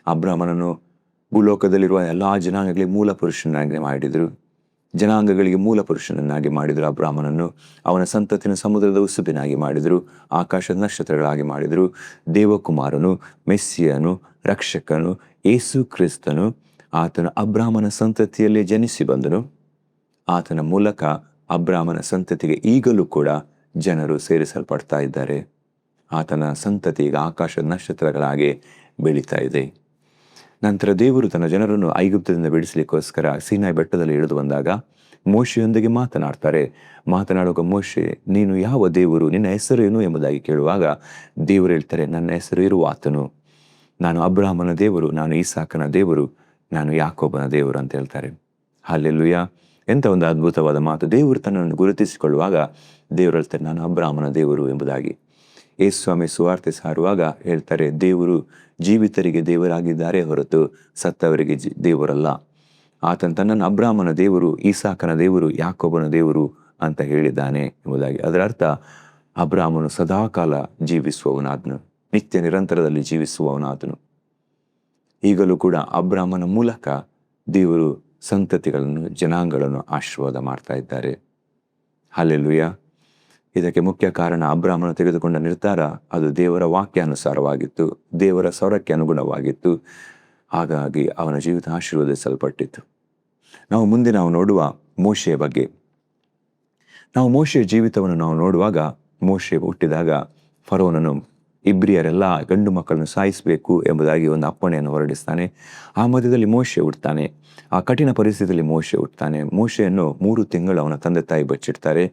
ಅಬ್ರಾಮನನ್ನು ಭೂಲೋಕದಲ್ಲಿರುವ ಎಲ್ಲ ಜನಾಂಗಗಳಿಗೆ ಮೂಲ ಪುರುಷನಾಗಿ ಮಾಡಿದರು. ಜನಾಂಗಗಳಿಗೆ ಮೂಲ ಪುರುಷನನ್ನಾಗಿ ಮಾಡಿದರು ಅಬ್ರಾಮನನ್ನು. ಅವನ ಸಂತತಿನ ಸಮುದ್ರದ ಉಸುಬಿನಾಗಿ ಮಾಡಿದರು, ಆಕಾಶದ ನಕ್ಷತ್ರಗಳಾಗಿ ಮಾಡಿದರು. ದೇವಕುಮಾರನು, ಮೆಸ್ಸಿಯನು, ರಕ್ಷಕನು, ಯೇಸು ಕ್ರಿಸ್ತನು, ಆತನು ಅಬ್ರಾಮನ ಸಂತತಿಯಲ್ಲಿ ಜನಿಸಿ ಬಂದನು. ಆತನ ಮೂಲಕ ಅಬ್ರಾಮನ ಸಂತತಿಗೆ ಈಗಲೂ ಕೂಡ ಜನರು ಸೇರಿಸಲ್ಪಡ್ತಾ ಇದ್ದಾರೆ. ಆತನ ಸಂತತಿ ಈಗ ಆಕಾಶದ ನಕ್ಷತ್ರಗಳಾಗಿ ಬೆಳೀತಾ ಇದೆ. ನಂತರ ದೇವರು ತನ್ನ ಜನರನ್ನು ಐಗುಪ್ತದಿಂದ ಬಿಡಿಸಲಿಕ್ಕೋಸ್ಕರ ಸೀನಾಯಿ ಬೆಟ್ಟದಲ್ಲಿ ಇಳಿದು ಬಂದಾಗ ಮೋಶೆಯೊಂದಿಗೆ ಮಾತನಾಡುವಾಗ ಮೋಶೆ, ನೀನು ಯಾವ ದೇವರು, ನಿನ್ನ ಹೆಸರೇನು ಎಂಬುದಾಗಿ ಕೇಳುವಾಗ ದೇವರು ಹೇಳ್ತಾರೆ, ನನ್ನ ಹೆಸರು ಇರುವಾತನು, ನಾನು ಅಬ್ರಾಮನ ದೇವರು, ನಾನು ಈಸಾಕನ ದೇವರು, ನಾನು ಯಾಕೋಬನ ದೇವರು ಅಂತ ಹೇಳ್ತಾರೆ. ಹಲ್ಲೆಲೂಯಾ! ಎಂಥ ಒಂದು ಅದ್ಭುತವಾದ ಮಾತು. ದೇವರು ತನ್ನನ್ನು ಗುರುತಿಸಿಕೊಳ್ಳುವಾಗ ದೇವರು ಹೇಳ್ತಾರೆ, ನಾನು ಅಬ್ರಾಮನ ದೇವರು ಎಂಬುದಾಗಿ. ಯೇಸು ಸ್ವಾಮಿ ಸುವಾರ್ತೆ ಸಾರುವಾಗ ಹೇಳ್ತಾರೆ, ದೇವರು ಜೀವಿತರಿಗೆ ದೇವರಾಗಿದ್ದಾರೆ ಹೊರತು ಸತ್ತವರಿಗೆ ದೇವರಲ್ಲ. ಆತನು ತನ್ನನ್ನು ಅಬ್ರಾಮನ ದೇವರು, ಈಸಾಕನ ದೇವರು, ಯಾಕೋಬನ ದೇವರು ಅಂತ ಹೇಳಿದ್ದಾನೆ ಎಂಬುದಾಗಿ. ಅದರ ಅರ್ಥ, ಅಬ್ರಾಮನು ಸದಾಕಾಲ ಜೀವಿಸುವವನಾದನು, ನಿತ್ಯ ನಿರಂತರದಲ್ಲಿ ಜೀವಿಸುವವನಾದನು. ಈಗಲೂ ಕೂಡ ಅಬ್ರಾಮನ ಮೂಲಕ ದೇವರು ಸಂತತಿಗಳನ್ನು, ಜನಾಂಗಗಳನ್ನು ಆಶೀರ್ವಾದ ಮಾಡ್ತಾ ಇದ್ದಾರೆ. ಹಲ್ಲೆಲೂಯಾ! ಇದಕ್ಕೆ ಮುಖ್ಯ ಕಾರಣ ಅಬ್ರಾಮನು ತೆಗೆದುಕೊಂಡ ನಿರ್ಧಾರ, ಅದು ದೇವರ ವಾಕ್ಯಾನುಸಾರವಾಗಿತ್ತು, ದೇವರ ಸ್ವರಕ್ಕೆ ಅನುಗುಣವಾಗಿತ್ತು. ಹಾಗಾಗಿ ಅವನ ಜೀವಿತ ಆಶೀರ್ವದಿಸಲ್ಪಟ್ಟಿತ್ತು. ಮುಂದೆ ನಾವು ನೋಡುವ ಮೋಶೆಯ ಬಗ್ಗೆ. ಮೋಶೆಯ ಜೀವಿತವನ್ನು ನಾವು ನೋಡುವಾಗ, ಮೋಶೆ ಹುಟ್ಟಿದಾಗ ಫರೋನನು ಇಬ್ರಿಯರೆಲ್ಲ ಗಂಡು ಮಕ್ಕಳನ್ನು ಸಾಯಿಸಬೇಕು ಎಂಬುದಾಗಿ ಒಂದು ಅಪ್ಪಣೆಯನ್ನು ಹೊರಡಿಸ್ತಾನೆ. ಆ ಮಧ್ಯದಲ್ಲಿ ಮೋಶೆ ಹುಟ್ಟುತ್ತಾನೆ. ಆ ಕಠಿಣ ಪರಿಸ್ಥಿತಿಯಲ್ಲಿ ಮೋಶೆ ಹುಟ್ಟುತ್ತಾನೆ. ಮೋಶೆಯನ್ನು 3 ತಿಂಗಳು ಅವನ ತಂದೆ ತಾಯಿ ಬಚ್ಚಿಡ್ತಾರೆ.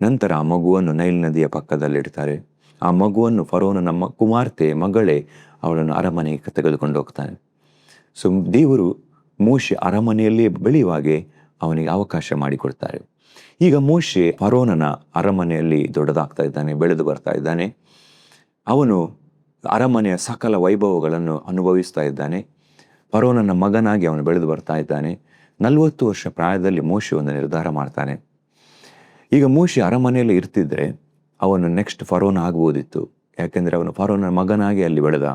ನಂತರ ಆ ಮಗುವನ್ನು ನೈಲ್ ನದಿಯ ಪಕ್ಕದಲ್ಲಿಡ್ತಾರೆ. ಆ ಮಗುವನ್ನು ಫರೋನನ ಕುಮಾರ್ತೆ, ಮಗಳೇ, ಅವಳನ್ನು ಅರಮನೆಗೆ ತೆಗೆದುಕೊಂಡು ಹೋಗ್ತಾನೆ. ಸೊ ದೇವರು ಮೋಶೆ ಅರಮನೆಯಲ್ಲಿ ಬೆಳೆಯುವಾಗೆ ಅವನಿಗೆ ಅವಕಾಶ ಮಾಡಿಕೊಡ್ತಾರೆ. ಈಗ ಮೋಶೆ ಫರೋನನ ಅರಮನೆಯಲ್ಲಿ ದೊಡ್ಡದಾಗ್ತಾ ಇದ್ದಾನೆ, ಬೆಳೆದು ಬರ್ತಾ ಇದ್ದಾನೆ. ಅವನು ಅರಮನೆಯ ಸಕಲ ವೈಭವಗಳನ್ನು ಅನುಭವಿಸ್ತಾ ಇದ್ದಾನೆ. ಫರೋನನ ಮಗನಾಗಿ ಅವನು ಬೆಳೆದು ಬರ್ತಾ ಇದ್ದಾನೆ. 40 ವರ್ಷ ಪ್ರಾಯದಲ್ಲಿ ಮೋಶೆ ಒಂದು ನಿರ್ಧಾರ ಮಾಡ್ತಾನೆ. ಈಗ ಮೋಶೆ ಅರಮನೆಯಲ್ಲಿ ಇರ್ತಿದ್ರೆ ಅವನು ನೆಕ್ಸ್ಟ್ ಫರೋನ ಆಗ್ಬೋದಿತ್ತು. ಯಾಕೆಂದರೆ ಅವನು ಫರೋನನ ಮಗನಾಗಿ ಅಲ್ಲಿ ಬೆಳೆದ.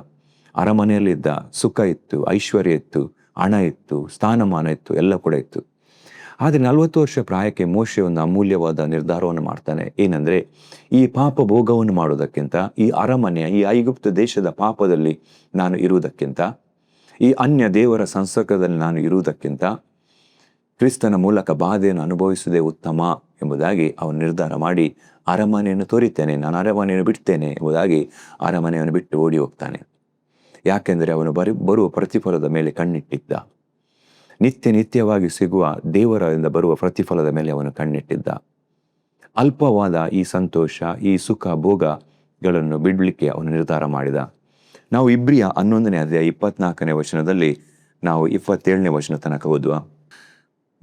ಅರಮನೆಯಲ್ಲಿದ್ದ, ಸುಖ ಇತ್ತು, ಐಶ್ವರ್ಯ ಇತ್ತು, ಹಣ ಇತ್ತು, ಸ್ಥಾನಮಾನ ಇತ್ತು, ಎಲ್ಲ ಕೂಡ ಇತ್ತು. ಆದರೆ 40 ವರ್ಷ ಪ್ರಾಯಕ್ಕೆ ಮೋಶೆ ಒಂದು ಅಮೂಲ್ಯವಾದ ನಿರ್ಧಾರವನ್ನು ಮಾಡ್ತಾನೆ. ಏನಂದರೆ, ಈ ಪಾಪ ಭೋಗವನ್ನು ಮಾಡೋದಕ್ಕಿಂತ, ಈ ಅರಮನೆಯ, ಈ ಐಗುಪ್ತ ದೇಶದ ಪಾಪದಲ್ಲಿ ನಾನು ಇರುವುದಕ್ಕಿಂತ, ಈ ಅನ್ಯ ದೇವರ ಸಂಸರ್ಗದಲ್ಲಿ ನಾನು ಇರುವುದಕ್ಕಿಂತ, ಕ್ರಿಸ್ತನ ಮೂಲಕ ಬಾಧೆಯನ್ನು ಅನುಭವಿಸುವುದೇ ಉತ್ತಮ ಎಂಬುದಾಗಿ ಅವನು ನಿರ್ಧಾರ ಮಾಡಿ, ಅರಮನೆಯನ್ನು ತೊರಿತೇನೆ, ನಾನು ಅರಮನೆಯನ್ನು ಬಿಡ್ತೇನೆ ಎಂಬುದಾಗಿ ಅರಮನೆಯನ್ನು ಬಿಟ್ಟು ಓಡಿ ಹೋಗ್ತಾನೆ. ಯಾಕೆಂದರೆ ಅವನು ಬರುವ ಪ್ರತಿಫಲದ ಮೇಲೆ ಕಣ್ಣಿಟ್ಟಿದ್ದ. ನಿತ್ಯವಾಗಿ ಸಿಗುವ ದೇವರಿಂದ ಬರುವ ಪ್ರತಿಫಲದ ಮೇಲೆ ಅವನು ಕಣ್ಣಿಟ್ಟಿದ್ದ. ಅಲ್ಪವಾದ ಈ ಸಂತೋಷ, ಈ ಸುಖ ಭೋಗಗಳನ್ನು ಬಿಡಲಿಕ್ಕೆ ಅವನು ನಿರ್ಧಾರ ಮಾಡಿದ. ಇಬ್ರಿಯ 11ನೇ ಅಧ್ಯಾಯ 24ನೇ ವಚನದಲ್ಲಿ 27ನೇ ವಚನ ತನಕ ಓದುವ.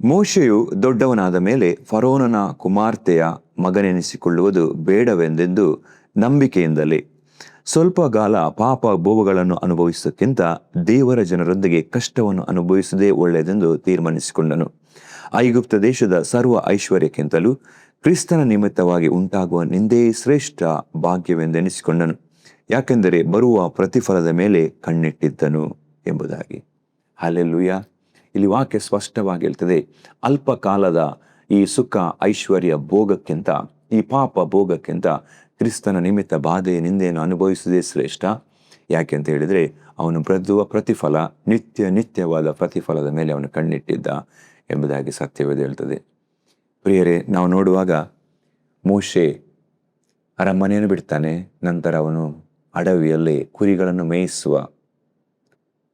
ಮೋಶೆಯು ದೊಡ್ಡವನಾದ ಮೇಲೆ ಫರೋನನ ಕುಮಾರ್ತೆಯ ಮಗನೆನಿಸಿಕೊಳ್ಳುವುದು ಬೇಡವೆಂದೆಂದು ನಂಬಿಕೆಯಿಂದಲೇ ಸ್ವಲ್ಪ ಕಾಲ ಪಾಪ ಭೋಗಗಳನ್ನು ಅನುಭವಿಸುವುದಕ್ಕಿಂತ ದೇವರ ಜನರೊಂದಿಗೆ ಕಷ್ಟವನ್ನು ಅನುಭವಿಸುವುದೇ ಒಳ್ಳೆಯದೆಂದು ತೀರ್ಮಾನಿಸಿಕೊಂಡನು. ಐಗುಪ್ತ ದೇಶದ ಸರ್ವ ಐಶ್ವರ್ಯಕ್ಕಿಂತಲೂ ಕ್ರಿಸ್ತನ ನಿಮಿತ್ತವಾಗಿ ಉಂಟಾಗುವ ನಿಂದೇ ಶ್ರೇಷ್ಠ ಭಾಗ್ಯವೆಂದೆನಿಸಿಕೊಂಡನು. ಯಾಕೆಂದರೆ ಬರುವ ಪ್ರತಿಫಲದ ಮೇಲೆ ಕಣ್ಣಿಟ್ಟಿದ್ದನು ಎಂಬುದಾಗಿ. ಹಲ್ಲೆಲೂಯಾ! ಇಲ್ಲಿ ವಾಕ್ಯ ಸ್ಪಷ್ಟವಾಗಿ ಹೇಳ್ತದೆ, ಅಲ್ಪ ಕಾಲದ ಈ ಸುಖ ಐಶ್ವರ್ಯ ಭೋಗಕ್ಕಿಂತ, ಈ ಪಾಪ ಭೋಗಕ್ಕಿಂತ ಕ್ರಿಸ್ತನ ನಿಮಿತ್ತ ಬಾಧೆ ನಿಂದೆಯನ್ನು ಅನುಭವಿಸುವುದೇ ಶ್ರೇಷ್ಠ. ಯಾಕೆ ಅಂತ ಹೇಳಿದರೆ, ಅವನು ಬದುವ ಪ್ರತಿಫಲ ನಿತ್ಯವಾದ ಪ್ರತಿಫಲದ ಮೇಲೆ ಅವನು ಕಣ್ಣಿಟ್ಟಿದ್ದ ಎಂಬುದಾಗಿ ಸತ್ಯವೇದ ಹೇಳ್ತದೆ. ಪ್ರಿಯರೇ, ನಾವು ನೋಡುವಾಗ ಮೋಶೆ ಅರಮನೆಯನ್ನು ಬಿಡ್ತಾನೆ, ನಂತರ ಅವನು ಅಡವಿಯಲ್ಲಿ ಕುರಿಗಳನ್ನು ಮೇಯಿಸುವ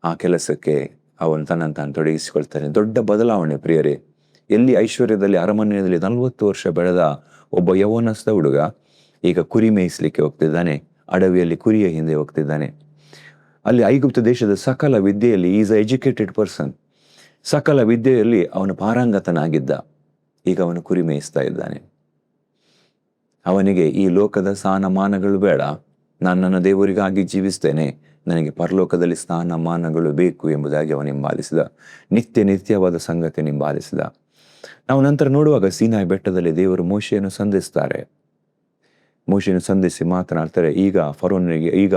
ಆ ಕೆಲಸಕ್ಕೆ ಅವನು ತನ್ನನ್ನು ತಾನು ತೊಡಗಿಸಿಕೊಳ್ತಾನೆ. ದೊಡ್ಡ ಬದಲಾವಣೆ ಪ್ರಿಯರೇ. ಎಲ್ಲಿ ಐಶ್ವರ್ಯದಲ್ಲಿ ಅರಮನೆಯಲ್ಲಿ 40 ವರ್ಷ ಬೆಳೆದ ಒಬ್ಬ ಯೌವನಸ್ಥ ಹುಡುಗ ಈಗ ಕುರಿ ಮೇಯಿಸಲಿಕ್ಕೆ ಹೋಗ್ತಿದ್ದಾನೆ, ಅಡವಿಯಲ್ಲಿ ಕುರಿಯ ಹಿಂದೆ ಹೋಗ್ತಿದ್ದಾನೆ. ಅಲ್ಲಿ ಐಗುಪ್ತ ದೇಶದ ಸಕಲ ವಿದ್ಯೆಯಲ್ಲಿ ಈಸ್ ಅ ಎಜುಕೇಟೆಡ್ ಪರ್ಸನ್, ಸಕಲ ವಿದ್ಯೆಯಲ್ಲಿ ಅವನು ಪಾರಂಗತನಾಗಿದ್ದ. ಈಗ ಅವನು ಕುರಿ ಮೇಯಿಸ್ತಾ ಇದ್ದಾನೆ. ಅವನಿಗೆ ಈ ಲೋಕದ ಸ್ಥಾನಮಾನಗಳು ಬೇಡ, ನಾನು ನನ್ನ ದೇವರಿಗಾಗಿ ಜೀವಿಸ್ತೇನೆ, ನನಗೆ ಪರಲೋಕದಲ್ಲಿ ಸ್ಥಾನಮಾನಗಳು ಬೇಕು ಎಂಬುದಾಗಿ ಅವನು ಹಿಂಬಾಲಿಸಿದ. ನಿತ್ಯವಾದ ಸಂಗತಿ ಹಿಂಬಾಲಿಸಿದ. ನಾವು ನಂತರ ನೋಡುವಾಗ ಸೀನಾಯಿ ಬೆಟ್ಟದಲ್ಲಿ ದೇವರು ಮೋಶೆಯನ್ನು ಸಂಧಿಸ್ತಾರೆ. ಮೋಶೆಯನ್ನು ಸಂಧಿಸಿ ಮಾತನಾಡ್ತಾರೆ. ಈಗ ಫರೋನಿಗೆ, ಈಗ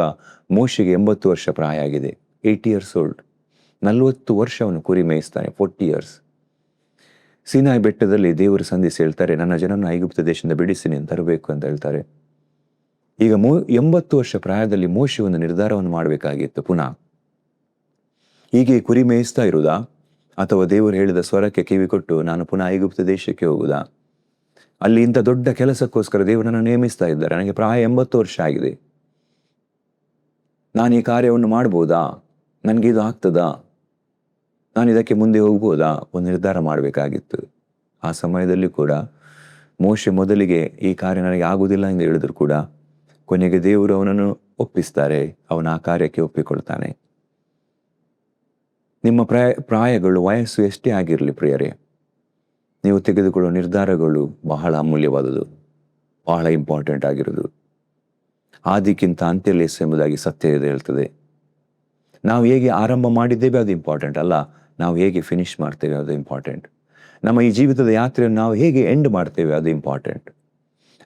ಮೋಶೆಗೆ 80 ವರ್ಷ ಪ್ರಾಯ ಆಗಿದೆ, 80 years old. 40 ವರ್ಷ ಅವನು ಕುರಿ ಮೇಯಿಸ್ತಾನೆ, 40 years. ಸೀನಾಯಿ ಬೆಟ್ಟದಲ್ಲಿ ದೇವರು ಸಂಧಿಸಿ ಹೇಳ್ತಾರೆ, ನನ್ನ ಜನನ ಐಗುಪ್ತ ದೇಶದಿಂದ ಬಿಡಿಸಿ ನೀನು ತರಬೇಕು ಅಂತ ಹೇಳ್ತಾರೆ. ಈಗ 80 ವರ್ಷ ಪ್ರಾಯದಲ್ಲಿ ಮೋಶೆ ಒಂದು ನಿರ್ಧಾರವನ್ನು ಮಾಡಬೇಕಾಗಿತ್ತು. ಪುನಃ ಹೀಗೆ ಕುರಿ ಮೇಯಿಸ್ತಾ ಇರುವುದಾ, ಅಥವಾ ದೇವರು ಹೇಳಿದ ಸ್ವರಕ್ಕೆ ಕಿವಿ ಕೊಟ್ಟು ನಾನು ಪುನಃ ಐಗುಪ್ತ ದೇಶಕ್ಕೆ ಹೋಗುವುದಾ? ಅಲ್ಲಿ ಇಂಥ ದೊಡ್ಡ ಕೆಲಸಕ್ಕೋಸ್ಕರ ದೇವರನ್ನು ನೇಮಿಸ್ತಾ ಇದ್ದಾರೆ. ನನಗೆ ಪ್ರಾಯ 80 ವರ್ಷ ಆಗಿದೆ, ನಾನು ಈ ಕಾರ್ಯವನ್ನು ಮಾಡ್ಬೋದಾ? ನನಗೆ ಇದು ಆಗ್ತದಾ? ನಾನು ಇದಕ್ಕೆ ಮುಂದೆ ಹೋಗ್ಬೋದಾ? ಒಂದು ನಿರ್ಧಾರ ಮಾಡಬೇಕಾಗಿತ್ತು. ಆ ಸಮಯದಲ್ಲಿ ಕೂಡ ಮೋಶೆ ಮೊದಲಿಗೆ ಈ ಕಾರ್ಯ ನನಗೆ ಆಗುವುದಿಲ್ಲ ಎಂದು ಹೇಳಿದ್ರು ಕೂಡ ಕೊನೆಗೆ ದೇವರು ಅವನನ್ನು ಒಪ್ಪಿಸ್ತಾರೆ. ಅವನ ಆ ಕಾರ್ಯಕ್ಕೆ ಒಪ್ಪಿಕೊಳ್ತಾನೆ. ನಿಮ್ಮ ಪ್ರಾಯಗಳು, ವಯಸ್ಸು ಎಷ್ಟೇ ಆಗಿರಲಿ ಪ್ರಿಯರೇ, ನೀವು ತೆಗೆದುಕೊಳ್ಳುವ ನಿರ್ಧಾರಗಳು ಬಹಳ ಅಮೂಲ್ಯವಾದುದು, ಬಹಳ ಇಂಪಾರ್ಟೆಂಟ್ ಆಗಿರೋದು. ಆದಿಕ್ಕಿಂತ ಅಂತ್ಯ ಲೇಸು ಎಂಬುದಾಗಿ ಸತ್ಯ ಹೇಳ್ತದೆ. ನಾವು ಹೇಗೆ ಆರಂಭ ಮಾಡಿದ್ದೇವೆ ಅದು ಇಂಪಾರ್ಟೆಂಟ್ ಅಲ್ಲ, ನಾವು ಹೇಗೆ ಫಿನಿಶ್ ಮಾಡ್ತೇವೆ ಅದು ಇಂಪಾರ್ಟೆಂಟ್. ನಮ್ಮ ಈ ಜೀವಿತದ ಯಾತ್ರೆಯನ್ನು ನಾವು ಹೇಗೆ ಎಂಡ್ ಮಾಡ್ತೇವೆ ಅದು ಇಂಪಾರ್ಟೆಂಟ್.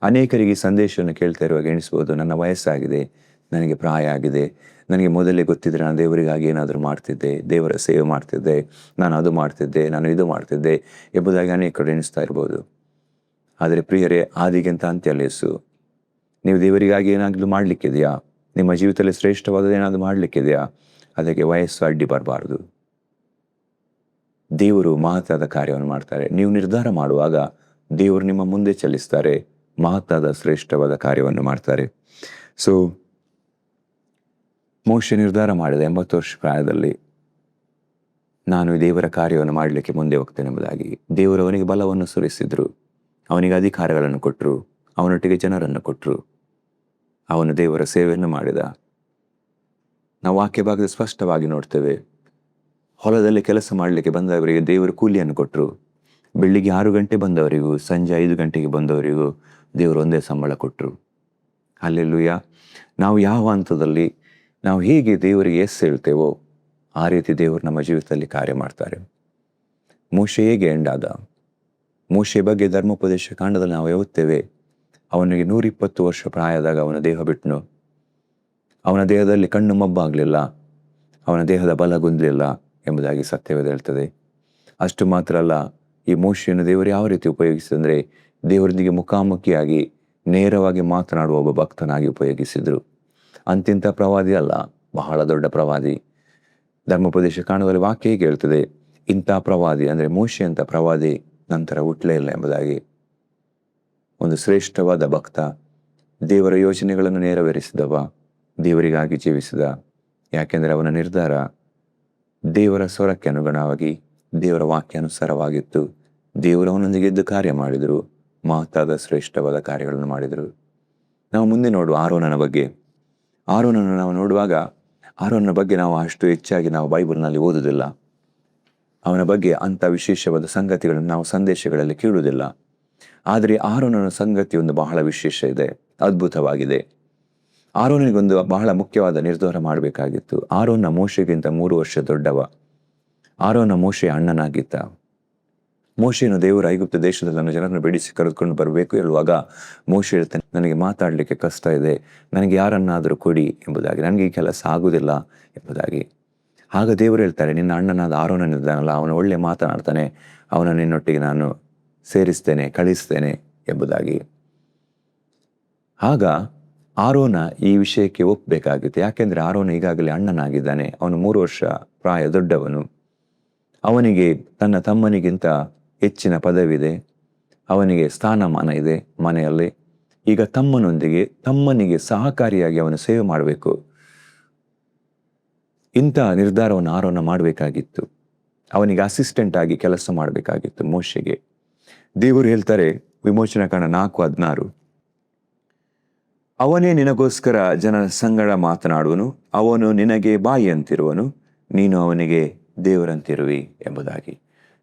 ಅನೇಕರಿಗೆ ಈ ಸಂದೇಶವನ್ನು ಕೇಳ್ತಾ ಇರುವಾಗ ಎಣಿಸ್ಬೋದು, ನನ್ನ ವಯಸ್ಸಾಗಿದೆ, ನನಗೆ ಪ್ರಾಯ ಆಗಿದೆ, ನನಗೆ ಮೊದಲೇ ಗೊತ್ತಿದ್ರೆ ನಾನು ದೇವರಿಗಾಗಿ ಏನಾದರೂ ಮಾಡ್ತಿದ್ದೆ, ದೇವರ ಸೇವೆ ಮಾಡ್ತಿದ್ದೆ, ನಾನು ಅದು ಮಾಡ್ತಿದ್ದೆ, ನಾನು ಇದು ಮಾಡ್ತಿದ್ದೆ ಎಂಬುದಾಗಿ ಅನೇಕರು ಎಣಿಸ್ತಾ ಇರ್ಬೋದು. ಆದರೆ ಪ್ರಿಯರೇ, ಆದಿಗಿಂತ ಅಂತ್ಯ ಲೇಸು. ನೀವು ದೇವರಿಗಾಗಿ ಏನಾದರೂ ಮಾಡಲಿಕ್ಕಿದೆಯಾ? ನಿಮ್ಮ ಜೀವಿತದಲ್ಲಿ ಶ್ರೇಷ್ಠವಾದದ್ದು ಏನಾದರೂ ಮಾಡಲಿಕ್ಕಿದೆಯಾ? ಅದಕ್ಕೆ ವಯಸ್ಸು ಅಡ್ಡಿ ಬರಬಾರ್ದು. ದೇವರು ಮಹತ್ತಾದ ಕಾರ್ಯವನ್ನು ಮಾಡ್ತಾರೆ. ನೀವು ನಿರ್ಧಾರ ಮಾಡುವಾಗ ದೇವರು ನಿಮ್ಮ ಮುಂದೆ ಚಲಿಸ್ತಾರೆ, ಮಹತ್ತಾದ ಶ್ರೇಷ್ಠವಾದ ಕಾರ್ಯವನ್ನು ಮಾಡ್ತಾರೆ. ಸೊ ಮೋಶೆ ನಿರ್ಧಾರ ಮಾಡಿದ 80 ವರ್ಷ ಪ್ರಾಯದಲ್ಲಿ ನಾನು ದೇವರ ಕಾರ್ಯವನ್ನು ಮಾಡಲಿಕ್ಕೆ ಮುಂದೆ ಹೋಗ್ತೇನೆ ಎಂಬುದಾಗಿ. ದೇವರು ಅವನಿಗೆ ಬಲವನ್ನು ಸುರಿಸಿದ್ರು, ಅವನಿಗೆ ಅಧಿಕಾರಗಳನ್ನು ಕೊಟ್ಟರು, ಅವನೊಟ್ಟಿಗೆ ಜನರನ್ನು ಕೊಟ್ಟರು. ಅವನು ದೇವರ ಸೇವೆಯನ್ನು ಮಾಡಿದ. ನಾವು ವಾಕ್ಯ ಭಾಗದ ಸ್ಪಷ್ಟವಾಗಿ ನೋಡ್ತೇವೆ. ಹೊಲದಲ್ಲಿ ಕೆಲಸ ಮಾಡಲಿಕ್ಕೆ ಬಂದವರಿಗೆ ದೇವರು ಕೂಲಿಯನ್ನು ಕೊಟ್ಟರು. ಬೆಳಿಗ್ಗೆ 6 ಗಂಟೆ ಬಂದವರಿಗೂ ಸಂಜೆ 5 ಗಂಟೆಗೆ ಬಂದವರಿಗೂ ದೇವರು ಒಂದೇ ಸಂಬಳ ಕೊಟ್ಟರು. ಹಲ್ಲೆಲೂಯಾ. ನಾವು ಯಾವ ಹಂತದಲ್ಲಿ ನಾವು ಹೇಗೆ ದೇವರಿಗೆ ಎಸ್ ಹೇಳ್ತೇವೋ ಆ ರೀತಿ ದೇವರು ನಮ್ಮ ಜೀವಿತದಲ್ಲಿ ಕಾರ್ಯ ಮಾಡ್ತಾರೆ. ಮೋಶೆ ಹೇಗೆ ಎಂಡಾದ? ಮೋಶೆ ಬಗ್ಗೆ ಧರ್ಮೋಪದೇಶ ಕಾಂಡದಲ್ಲಿ ನಾವು ಓದ್ತೇವೆ. ಅವನಿಗೆ 120 ವರ್ಷ ಪ್ರಾಯದಾಗ ಅವನ ದೇಹ ಬಿಟ್ಟನು. ಅವನ ದೇಹದಲ್ಲಿ ಕಣ್ಣು ಮಬ್ಬಾಗಲಿಲ್ಲ, ಅವನ ದೇಹದ ಬಲಗುಂದಲಿಲ್ಲ ಎಂಬುದಾಗಿ ಸತ್ಯವೇದ ಹೇಳ್ತದೆ. ಅಷ್ಟು ಮಾತ್ರ ಅಲ್ಲ, ಈ ಮೋಶೆಯನ್ನು ದೇವರು ಯಾವ ರೀತಿ ಉಪಯೋಗಿಸಿದಂದರೆ, ದೇವರೊಂದಿಗೆ ಮುಖಾಮುಖಿಯಾಗಿ ನೇರವಾಗಿ ಮಾತನಾಡುವ ಒಬ್ಬ ಭಕ್ತನಾಗಿ ಉಪಯೋಗಿಸಿದ್ರು. ಅಂತಿಂಥ ಪ್ರವಾದಿ ಅಲ್ಲ, ಬಹಳ ದೊಡ್ಡ ಪ್ರವಾದಿ. ಧರ್ಮೋಪದೇಶ ಕಾಣುವಲ್ಲಿ ವಾಕ್ಯ ಹೇಗೆ ಹೇಳ್ತದೆ, ಇಂಥ ಪ್ರವಾದಿ ಅಂದರೆ ಮೋಶೆ ಅಂತ ಪ್ರವಾದಿ ನಂತರ ಹುಟ್ಟಲೇ ಇಲ್ಲ ಎಂಬುದಾಗಿ. ಒಂದು ಶ್ರೇಷ್ಠವಾದ ಭಕ್ತ, ದೇವರ ಯೋಜನೆಗಳನ್ನು ನೆರವೇರಿಸಿದವ, ದೇವರಿಗಾಗಿ ಜೀವಿಸಿದ. ಯಾಕೆಂದರೆ ಅವನ ನಿರ್ಧಾರ ದೇವರ ಸ್ವರಕ್ಕೆ ಅನುಗುಣವಾಗಿ, ದೇವರ ವಾಕ್ಯಾನುಸಾರವಾಗಿತ್ತು. ದೇವರು ಅವನೊಂದಿಗೆ ಇದ್ದು ಕಾರ್ಯ ಮಾಡಿದರು, ಮಹತ್ತಾದ ಶ್ರೇಷ್ಠವಾದ ಕಾರ್ಯಗಳನ್ನು ಮಾಡಿದರು. ನಾವು ಮುಂದೆ ನೋಡುವ ಆರೋನನ ಬಗ್ಗೆ. ಆರೋನನ್ನು ನಾವು ನೋಡುವಾಗ ಆರೋನನ ಬಗ್ಗೆ ನಾವು ಅಷ್ಟು ಹೆಚ್ಚಾಗಿ ನಾವು ಬೈಬಲ್ನಲ್ಲಿ ಓದುವುದಿಲ್ಲ. ಅವನ ಬಗ್ಗೆ ಅಂಥ ವಿಶೇಷವಾದ ಸಂಗತಿಗಳನ್ನು ನಾವು ಸಂದೇಶಗಳಲ್ಲಿ ಕೇಳುವುದಿಲ್ಲ. ಆದರೆ ಆರೋನನ ಸಂಗತಿ ಒಂದು ಬಹಳ ವಿಶೇಷ ಇದೆ, ಅದ್ಭುತವಾಗಿದೆ. ಆರೋನಿಗೊಂದು ಬಹಳ ಮುಖ್ಯವಾದ ನಿರ್ಧಾರ ಮಾಡಬೇಕಾಗಿತ್ತು. ಆರೋನ ಮೋಶೆಗಿಂತ 3 ವರ್ಷ ದೊಡ್ಡವ. ಆರೋನ ಮೋಶೆಯ ಅಣ್ಣನಾಗಿದ್ದ. ಮೋಶೆಯನ್ನು ದೇವರು ಐಗುಪ್ತ ದೇಶದಲ್ಲಿ ನನ್ನ ಜನರನ್ನು ಬಿಡಿಸಿ ಕರೆದುಕೊಂಡು ಬರಬೇಕು ಹೇಳುವಾಗ ಮೋಶೆ ಹೇಳ್ತಾನೆ, ನನಗೆ ಮಾತಾಡಲಿಕ್ಕೆ ಕಷ್ಟ ಇದೆ, ನನಗೆ ಯಾರನ್ನಾದರೂ ಕೊಡಿ ಎಂಬುದಾಗಿ, ನನಗೆ ಈ ಕೆಲಸ ಆಗುವುದಿಲ್ಲ ಎಂಬುದಾಗಿ. ಆಗ ದೇವರು ಹೇಳ್ತಾರೆ, ನಿನ್ನ ಅಣ್ಣನಾದ ಆರೋನನಿದ್ದಾನಲ್ಲ, ಅವನು ಒಳ್ಳೆ ಮಾತನಾಡ್ತಾನೆ, ಅವನ ನಿನ್ನೊಟ್ಟಿಗೆ ನಾನು ಸೇರಿಸ್ತೇನೆ, ಕಳಿಸ್ತೇನೆ ಎಂಬುದಾಗಿ. ಆಗ ಆರೋನ ಈ ವಿಷಯಕ್ಕೆ ಒಪ್ಪಬೇಕಾಗಿತ್ತು. ಯಾಕೆಂದರೆ ಆರೋನ ಈಗಾಗಲೇ ಅಣ್ಣನಾಗಿದ್ದಾನೆ, ಅವನು 3 ವರ್ಷ ಪ್ರಾಯ ದೊಡ್ಡವನು, ಅವನಿಗೆ ತನ್ನ ತಮ್ಮನಿಗಿಂತ ಹೆಚ್ಚಿನ ಪದವಿದೆ, ಅವನಿಗೆ ಸ್ಥಾನಮಾನ ಇದೆ ಮನೆಯಲ್ಲಿ. ಈಗ ತಮ್ಮನಿಗೆ ಸಹಕಾರಿಯಾಗಿ ಅವನು ಸೇವೆ ಮಾಡಬೇಕು. ಇಂಥ ನಿರ್ಧಾರವನ್ನು ಆರೋನ ಮಾಡಬೇಕಾಗಿತ್ತು. ಅವನಿಗೆ ಅಸಿಸ್ಟೆಂಟ್ ಆಗಿ ಕೆಲಸ ಮಾಡಬೇಕಾಗಿತ್ತು ಮೋಶೆಗೆ. ದೇವರು ಹೇಳ್ತಾರೆ ವಿಮೋಚನಕಾಂಡ 4:16, ಅವನೇ ನಿನಗೋಸ್ಕರ ಜನರ ಸಂಗಡ ಮಾತನಾಡುವನು, ಅವನು ನಿನಗೆ ಬಾಯಿಯಂತಿರುವನು, ನೀನು ಅವನಿಗೆ ದೇವರಂತಿರುವಿ ಎಂಬುದಾಗಿ.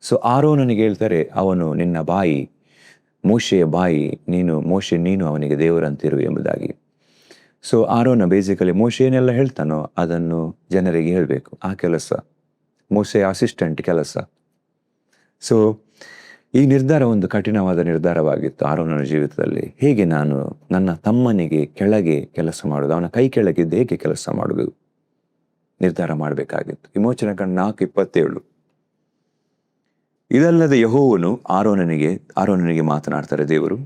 ಸೊ ಆರೋನನಿಗೆ ಹೇಳ್ತಾರೆ, ಅವನು ನಿನ್ನ ಬಾಯಿ, ಮೋಶೆಯ ಬಾಯಿ, ನೀನು ಅವನಿಗೆ ದೇವರಂತಿರುವಿ ಎಂಬುದಾಗಿ. ಸೊ ಆರೋನ ಬೇಸಿಕಲಿ ಮೋಶೆ ಏನೆಲ್ಲ ಹೇಳ್ತಾನೋ ಅದನ್ನು ಜನರಿಗೆ ಹೇಳಬೇಕು. ಆ ಕೆಲಸ ಮೋಶೆಯ ಅಸಿಸ್ಟೆಂಟ್ ಕೆಲಸ. ಸೊ ಈ ನಿರ್ಧಾರ ಒಂದು ಕಠಿಣವಾದ ನಿರ್ಧಾರವಾಗಿತ್ತು ಆರೋನನ ಜೀವಿತದಲ್ಲಿ. ಹೇಗೆ ನಾನು ನನ್ನ ತಮ್ಮನಿಗೆ ಕೆಳಗೆ ಕೆಲಸ ಮಾಡೋದು, ಅವನ ಕೈ ಕೆಳಗಿದ್ದು ಹೇಗೆ ಕೆಲಸ ಮಾಡೋದು ನಿರ್ಧಾರ ಮಾಡಬೇಕಾಗಿತ್ತು. ವಿಮೋಚನಕಾಂಡ 4:27, ಇದಲ್ಲದೆ ಯೆಹೋವನು ಆರೋನನಿಗೆ ಮಾತನಾಡ್ತಾರೆ ದೇವರು,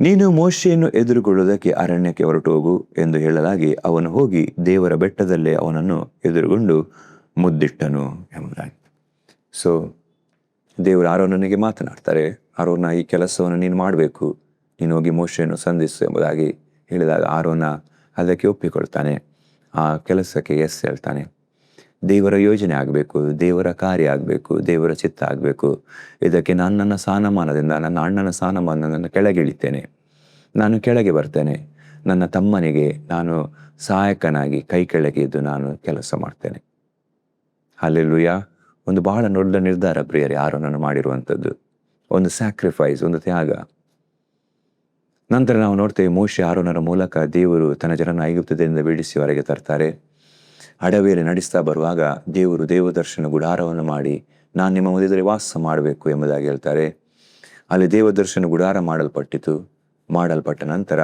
ನೀನು ಮೋಶೆಯನ್ನು ಎದುರುಗೊಳ್ಳುವುದಕ್ಕೆ ಅರಣ್ಯಕ್ಕೆ ಹೊರಟು ಹೋಗು ಎಂದು ಹೇಳಲಾಗಿ ಅವನು ಹೋಗಿ ದೇವರ ಬೆಟ್ಟದಲ್ಲೇ ಅವನನ್ನು ಎದುರುಗೊಂಡು ಮುದ್ದಿಟ್ಟನು ಎಂಬುದಾಗಿ. ಸೊ ದೇವರು ಆರೋನನಿಗೆ ಮಾತನಾಡ್ತಾರೆ, ಆರೋನ ಈ ಕೆಲಸವನ್ನು ನೀನು ಮಾಡಬೇಕು, ನೀನು ಹೋಗಿ ಮೋಶೆಯನ್ನು ಸಂಧಿಸು ಎಂಬುದಾಗಿ ಹೇಳಿದಾಗ ಆರೋನ ಅದಕ್ಕೆ ಒಪ್ಪಿಕೊಳ್ತಾನೆ, ಆ ಕೆಲಸಕ್ಕೆ ಎಸ್ ಹೇಳ್ತಾನೆ. ದೇವರ ಯೋಜನೆ ಆಗಬೇಕು, ದೇವರ ಕಾರ್ಯ ಆಗಬೇಕು, ದೇವರ ಚಿತ್ತ ಆಗಬೇಕು. ಇದಕ್ಕೆ ನಾನು ನನ್ನ ಸ್ಥಾನಮಾನದಿಂದ, ನನ್ನ ಅಣ್ಣನ ಸ್ಥಾನಮಾನದಿಂದ ಕೆಳಗಿಳಿತೇನೆ, ನಾನು ಕೆಳಗೆ ಬರ್ತೇನೆ, ನನ್ನ ತಮ್ಮನಿಗೆ ನಾನು ಸಹಾಯಕನಾಗಿ ಕೈ ಕೆಳಗೆ ಇದ್ದು ನಾನು ಕೆಲಸ ಮಾಡ್ತೇನೆ. ಹಲ್ಲೆಲೂಯಾ. ಒಂದು ಬಹಳ ದೊಡ್ಡ ನಿರ್ಧಾರ ಪ್ರಿಯರೇ ಆರೋನನ್ನು ಮಾಡಿರುವಂಥದ್ದು, ಒಂದು ಸ್ಯಾಕ್ರಿಫೈಸ್, ಒಂದು ತ್ಯಾಗ. ನಂತರ ನಾವು ನೋಡ್ತೇವೆ ಮೋಶೆ ಆರೋನರ ಮೂಲಕ ದೇವರು ತನ್ನ ಜನನ ಐಗುಪ್ತದಿಂದ ಬಿಡಿಸಿ ಹೊರಗೆ ತರ್ತಾರೆ. ಅಡವಿಯಲ್ಲಿ ನಡೆಸ್ತಾ ಬರುವಾಗ ದೇವರು ದೇವದರ್ಶನ ಗುಡಾರವನ್ನು ಮಾಡಿ, ನಾನು ನಿಮ್ಮ ಮಧ್ಯದಲ್ಲಿ ವಾಸ ಮಾಡಬೇಕು ಎಂಬುದಾಗಿ ಹೇಳ್ತಾರೆ. ಅಲ್ಲಿ ದೇವದರ್ಶನ ಗುಡಾರ ಮಾಡಲ್ಪಟ್ಟ ನಂತರ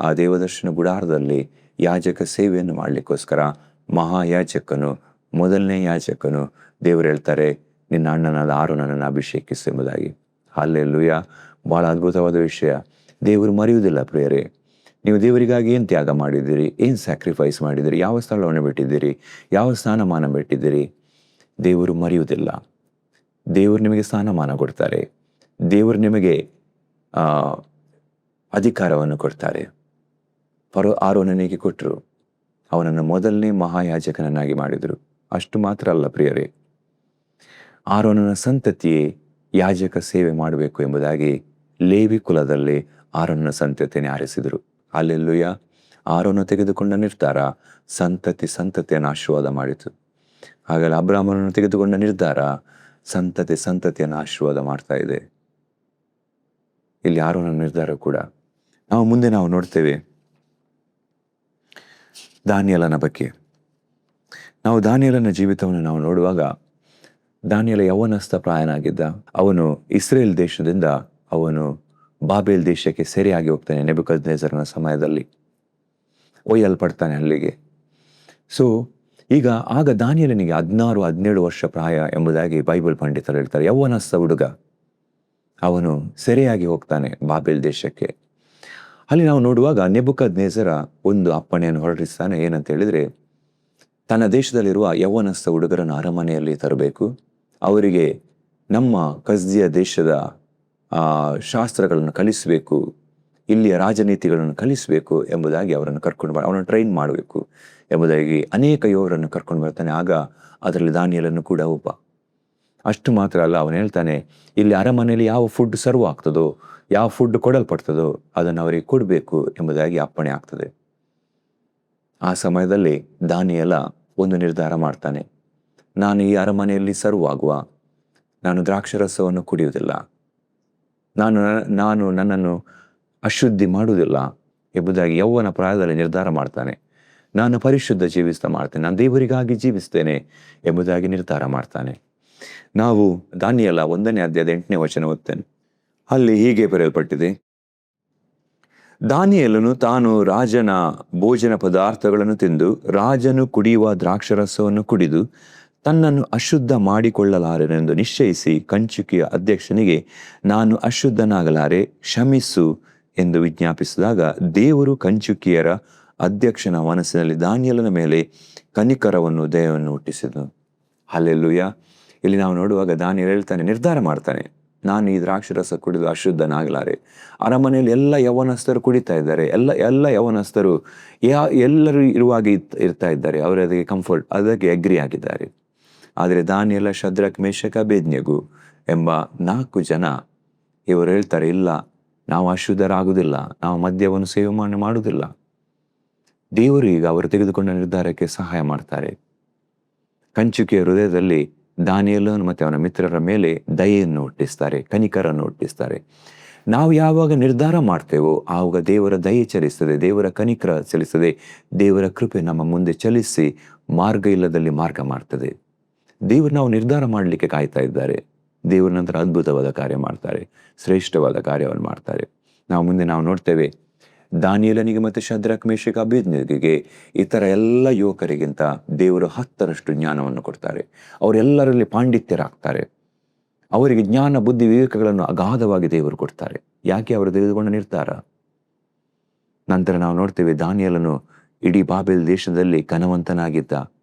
ಆ ದೇವದರ್ಶನ ಗುಡಾರದಲ್ಲಿ ಯಾಜಕ ಸೇವೆಯನ್ನು ಮಾಡಲಿಕ್ಕೋಸ್ಕರ ಮಹಾಯಾಜಕನು, ಮೊದಲನೇ ಯಾಜಕನು, ದೇವರು ಹೇಳ್ತಾರೆ, ನಿನ್ನ ಅಣ್ಣನಾದ ಆರೋನನನ್ನು ಅಭಿಷೇಕಿಸು ಎಂಬುದಾಗಿ. ಹಲ್ಲೆಲೂಯಾ. ಬಹಳ ಅದ್ಭುತವಾದ ವಿಷಯ. ದೇವರು ಮರೆಯುವುದಿಲ್ಲ ಪ್ರಿಯರೇ. ನೀವು ದೇವರಿಗಾಗಿ ಏನು ತ್ಯಾಗ ಮಾಡಿದ್ದೀರಿ, ಏನು ಸ್ಯಾಕ್ರಿಫೈಸ್ ಮಾಡಿದ್ದೀರಿ, ಯಾವ ಸ್ಥಳವನ್ನು ಬಿಟ್ಟಿದ್ದೀರಿ, ಯಾವ ಸ್ಥಾನಮಾನ ಬಿಟ್ಟಿದ್ದೀರಿ, ದೇವರು ಮರೆಯುವುದಿಲ್ಲ. ದೇವರು ನಿಮಗೆ ಸ್ಥಾನಮಾನ ಕೊಡ್ತಾರೆ, ದೇವರು ನಿಮಗೆ ಅಧಿಕಾರವನ್ನು ಕೊಡ್ತಾರೆ. ಆರೋನನಿಗೆ ಕೊಟ್ಟರು, ಅವನನ್ನು ಮೊದಲನೇ ಮಹಾಯಾಜಕನನ್ನಾಗಿ ಮಾಡಿದರು. ಅಷ್ಟು ಮಾತ್ರ ಅಲ್ಲ ಪ್ರಿಯರೇ, ಆರೋನನ ಸಂತತಿಯೇ ಯಾಜಕ ಸೇವೆ ಮಾಡಬೇಕು ಎಂಬುದಾಗಿ ಲೇವಿ ಕುಲದಲ್ಲಿ ಆರೋನನ ಸಂತತಿಯನ್ನು ಆರಿಸಿದರು. ಹಲ್ಲೆಲೂಯಾ. ಆರೋನ ತೆಗೆದುಕೊಂಡ ನಿರ್ಧಾರ ಸಂತತಿಯನ್ನು ಆಶೀರ್ವಾದ ಮಾಡಿತು. ಹಾಗಾಗಿ ಅಬ್ರಾಮನನ್ನು ತೆಗೆದುಕೊಂಡ ನಿರ್ಧಾರ ಸಂತತಿಯನ್ನು ಆಶೀರ್ವಾದ ಮಾಡ್ತಾ ಇದೆ. ಇಲ್ಲಿ ಆರೋನನ ನಿರ್ಧಾರ ಕೂಡ ಮುಂದೆ ನಾವು ನೋಡ್ತೇವೆ. ದಾನಿಯೇಲನ ಬಗ್ಗೆ ದಾನಿಯೇಲನ ಜೀವಿತವನ್ನು ನಾವು ನೋಡುವಾಗ, ದಾನಿಯೇಲ ಯೌವನಸ್ಥ ಪ್ರಾಯನಾಗಿದ್ದ. ಅವನು ಇಸ್ರೇಲ್ ದೇಶದಿಂದ ಅವನು ಬಾಬೇಲ್ ದೇಶಕ್ಕೆ ಸೆರೆಯಾಗಿ ಹೋಗ್ತಾನೆ. ನೆಬೂಕದ್ನೆಚ್ಚರನ ಸಮಯದಲ್ಲಿ ಒಯ್ಯಲ್ಪಡ್ತಾನೆ ಅಲ್ಲಿಗೆ. ಸೊ ಆಗ ದಾನಿಯೇಲನಿಗೆ 16-17 ವರ್ಷ ಪ್ರಾಯ ಎಂಬುದಾಗಿ ಬೈಬಲ್ ಪಂಡಿತರು ಹೇಳ್ತಾರೆ. ಯೌವನಸ್ಥ ಹುಡುಗ, ಅವನು ಸೆರೆಯಾಗಿ ಹೋಗ್ತಾನೆ ಬಾಬೇಲ್ ದೇಶಕ್ಕೆ. ಅಲ್ಲಿ ನಾವು ನೋಡುವಾಗ ನೆಬೂಕದ್ನೆಚ್ಚರ ಒಂದು ಅಪ್ಪಣೆಯನ್ನು ಹೊರಡಿಸ್ತಾನೆ. ಏನಂತ ಹೇಳಿದರೆ, ತನ್ನ ದೇಶದಲ್ಲಿರುವ ಯೌವನಸ್ಥ ಹುಡುಗರನ್ನು ಅರಮನೆಯಲ್ಲಿ ತರಬೇಕು, ಅವರಿಗೆ ನಮ್ಮ ಕಸ್ದಿಯ ದೇಶದ ಶಾಸ್ತ್ರಗಳನ್ನು ಕಲಿಸಬೇಕು, ಇಲ್ಲಿಯ ರಾಜನೀತಿಗಳನ್ನು ಕಲಿಸಬೇಕು ಎಂಬುದಾಗಿ ಅವರನ್ನು ಟ್ರೈನ್ ಮಾಡಬೇಕು ಎಂಬುದಾಗಿ ಅನೇಕ ಯುವಕರನ್ನು ಕರ್ಕೊಂಡು ಬರ್ತಾನೆ. ಆಗ ಅದರಲ್ಲಿ ದಾನಿಯೇಲನು ಕೂಡ ಒಬ್ಬ. ಅಷ್ಟು ಮಾತ್ರ ಅಲ್ಲ, ಅವನು ಹೇಳ್ತಾನೆ, ಇಲ್ಲಿ ಅರಮನೆಯಲ್ಲಿ ಯಾವ ಫುಡ್ ಸರ್ವ್ ಆಗ್ತದೋ, ಯಾವ ಫುಡ್ ಕೊಡಲ್ಪಡ್ತದೋ ಅದನ್ನು ಅವರಿಗೆ ಕೊಡಬೇಕು ಎಂಬುದಾಗಿ ಅಪ್ಪಣೆ ಆಗ್ತದೆ. ಆ ಸಮಯದಲ್ಲಿ ದಾನಿಯೇಲ ಒಂದು ನಿರ್ಧಾರ ಮಾಡ್ತಾನೆ. ನಾನು ಈ ಅರಮನೆಯಲ್ಲಿ ಸರ್ವ್ ಆಗುವ, ನಾನು ದ್ರಾಕ್ಷರಸವನ್ನು ಕುಡಿಯುವುದಿಲ್ಲ, ನಾನು ನನ್ನನ್ನು ಅಶುದ್ಧಿ ಮಾಡುವುದಿಲ್ಲ ಎಂಬುದಾಗಿ ಯೌವನ ಪ್ರಾಯದಲ್ಲಿ ನಿರ್ಧಾರ ಮಾಡ್ತಾನೆ. ನಾನು ಪರಿಶುದ್ಧ ಜೀವಿಸ್ತಾ ಮಾಡ್ತೇನೆ, ನಾನು ದೇವರಿಗಾಗಿ ಜೀವಿಸ್ತೇನೆ ಎಂಬುದಾಗಿ ನಿರ್ಧಾರ ಮಾಡ್ತಾನೆ. ನಾವು ದಾನಿಯೇಲ 1ನೇ ಅಧ್ಯಾಯದ 8ನೇ ವಚನ ಓದ್ತೇನೆ. ಅಲ್ಲಿ ಹೀಗೆ ಬರೆಯಲ್ಪಟ್ಟಿದೆ, ದಾನಿಯೇಲನು ತಾನು ರಾಜನ ಭೋಜನ ಪದಾರ್ಥಗಳನ್ನು ತಿಂದು ರಾಜನು ಕುಡಿಯುವ ದ್ರಾಕ್ಷರಸವನ್ನು ಕುಡಿದು ತನ್ನನ್ನು ಅಶುದ್ಧ ಮಾಡಿಕೊಳ್ಳಲಾರೆನೆಂದು ನಿಶ್ಚಯಿಸಿ ಕಂಚುಕಿಯ ಅಧ್ಯಕ್ಷನಿಗೆ, ನಾನು ಅಶುದ್ಧನಾಗಲಾರೆ, ಕ್ಷಮಿಸು ಎಂದು ವಿಜ್ಞಾಪಿಸಿದಾಗ ದೇವರು ಕಂಚುಕಿಯರ ಅಧ್ಯಕ್ಷನ ಮನಸ್ಸಿನಲ್ಲಿ ದಾನಿಯೇಲನ ಮೇಲೆ ಕನಿಕರವನ್ನು, ದಯವನ್ನು ಹುಟ್ಟಿಸಿದನು. ಹಲ್ಲೆಲೂಯಾ. ಇಲ್ಲಿ ನಾವು ನೋಡುವಾಗ ದಾನಿಯೇಲ ಹೇಳ್ತಾನೆ, ನಿರ್ಧಾರ ಮಾಡ್ತಾನೆ, ನಾನು ಈ ದ್ರಾಕ್ಷರಸ ಕುಡಿದು ಅಶುದ್ಧನಾಗಲಾರೆ. ಅರಮನೆಯಲ್ಲಿ ಎಲ್ಲ ಯೌವನಸ್ಥರು ಕುಡಿತಾ ಇದ್ದಾರೆ, ಎಲ್ಲ ಯೌವನಸ್ಥರು ಎಲ್ಲರೂ ಇರುವಾಗ ಇರ್ತಾ ಇದ್ದಾರೆ, ಅವರು ಅದಕ್ಕೆ ಅಗ್ರಿ ಆಗಿದ್ದಾರೆ. ಆದರೆ ದಾನಿಯೇಲ, ಶದ್ರಕ್, ಮೇಷಕ, ಅಬೇದ್ನೆಗೋ ಎಂಬ 4 ಜನ ಇವರು ಹೇಳ್ತಾರೆ, ಇಲ್ಲ, ನಾವು ಅಶುದ್ಧರಾಗುವುದಿಲ್ಲ, ನಾವು ಮದ್ಯವನ್ನು ಸೇವನೆ ಮಾಡುವುದಿಲ್ಲ. ದೇವರು ಈಗ ಅವರು ತೆಗೆದುಕೊಂಡ ನಿರ್ಧಾರಕ್ಕೆ ಸಹಾಯ ಮಾಡ್ತಾರೆ. ಕಂಚುಕಿಯ ಹೃದಯದಲ್ಲಿ ದಾನಿಯೇಲನು ಮತ್ತು ಅವನ ಮಿತ್ರರ ಮೇಲೆ ದಯೆಯನ್ನು ಹುಟ್ಟಿಸ್ತಾರೆ, ಕನಿಕರನ್ನು ಹುಟ್ಟಿಸ್ತಾರೆ. ನಾವು ಯಾವಾಗ ನಿರ್ಧಾರ ಮಾಡ್ತೇವೋ ಆವಾಗ ದೇವರ ದಯೆ ಚಲಿಸ್ತದೆ, ದೇವರ ಕನಿಕರ ಚಲಿಸ್ತದೆ, ದೇವರ ಕೃಪೆ ನಮ್ಮ ಮುಂದೆ ಚಲಿಸಿ ಮಾರ್ಗ ಇಲ್ಲದಲ್ಲಿ ಮಾರ್ಗ ಮಾಡ್ತದೆ. ದೇವರು ನಾವು ನಿರ್ಧಾರ ಮಾಡಲಿಕ್ಕೆ ಕಾಯ್ತಾ ಇದ್ದಾರೆ. ದೇವರ ನಂತರ ಅದ್ಭುತವಾದ ಕಾರ್ಯ ಮಾಡ್ತಾರೆ, ಶ್ರೇಷ್ಠವಾದ ಕಾರ್ಯವನ್ನು ಮಾಡ್ತಾರೆ. ಮುಂದೆ ನಾವು ನೋಡ್ತೇವೆ, ದಾನಿಯೇಲನಿಗೆ ಮತ್ತು ಶದ್ರಕ್, ಮೇಷಕ, ಅಬೇದ್ನೆಗೋಗೆ ಇತರ ಎಲ್ಲ ಯುವಕರಿಗಿಂತ ದೇವರು 10ರಷ್ಟು ಜ್ಞಾನವನ್ನು ಕೊಡ್ತಾರೆ. ಅವರೆಲ್ಲರಲ್ಲಿ ಪಾಂಡಿತ್ಯರಾಗ್ತಾರೆ. ಅವರಿಗೆ ಜ್ಞಾನ, ಬುದ್ಧಿ, ವಿವೇಕಗಳನ್ನು ಅಗಾಧವಾಗಿ ದೇವರು ಕೊಡ್ತಾರೆ. ಯಾಕೆ? ಅವರು ತೆಗೆದುಕೊಂಡ ನಿರ್ಧಾರ. ನಂತರ ನಾವು ನೋಡ್ತೇವೆ, ದಾನಿಯೇಲನು ಇಡೀ ಬಾಬೆಲ್ ದೇಶದಲ್ಲಿ ಘನವಂತನಾಗಿದ್ದ.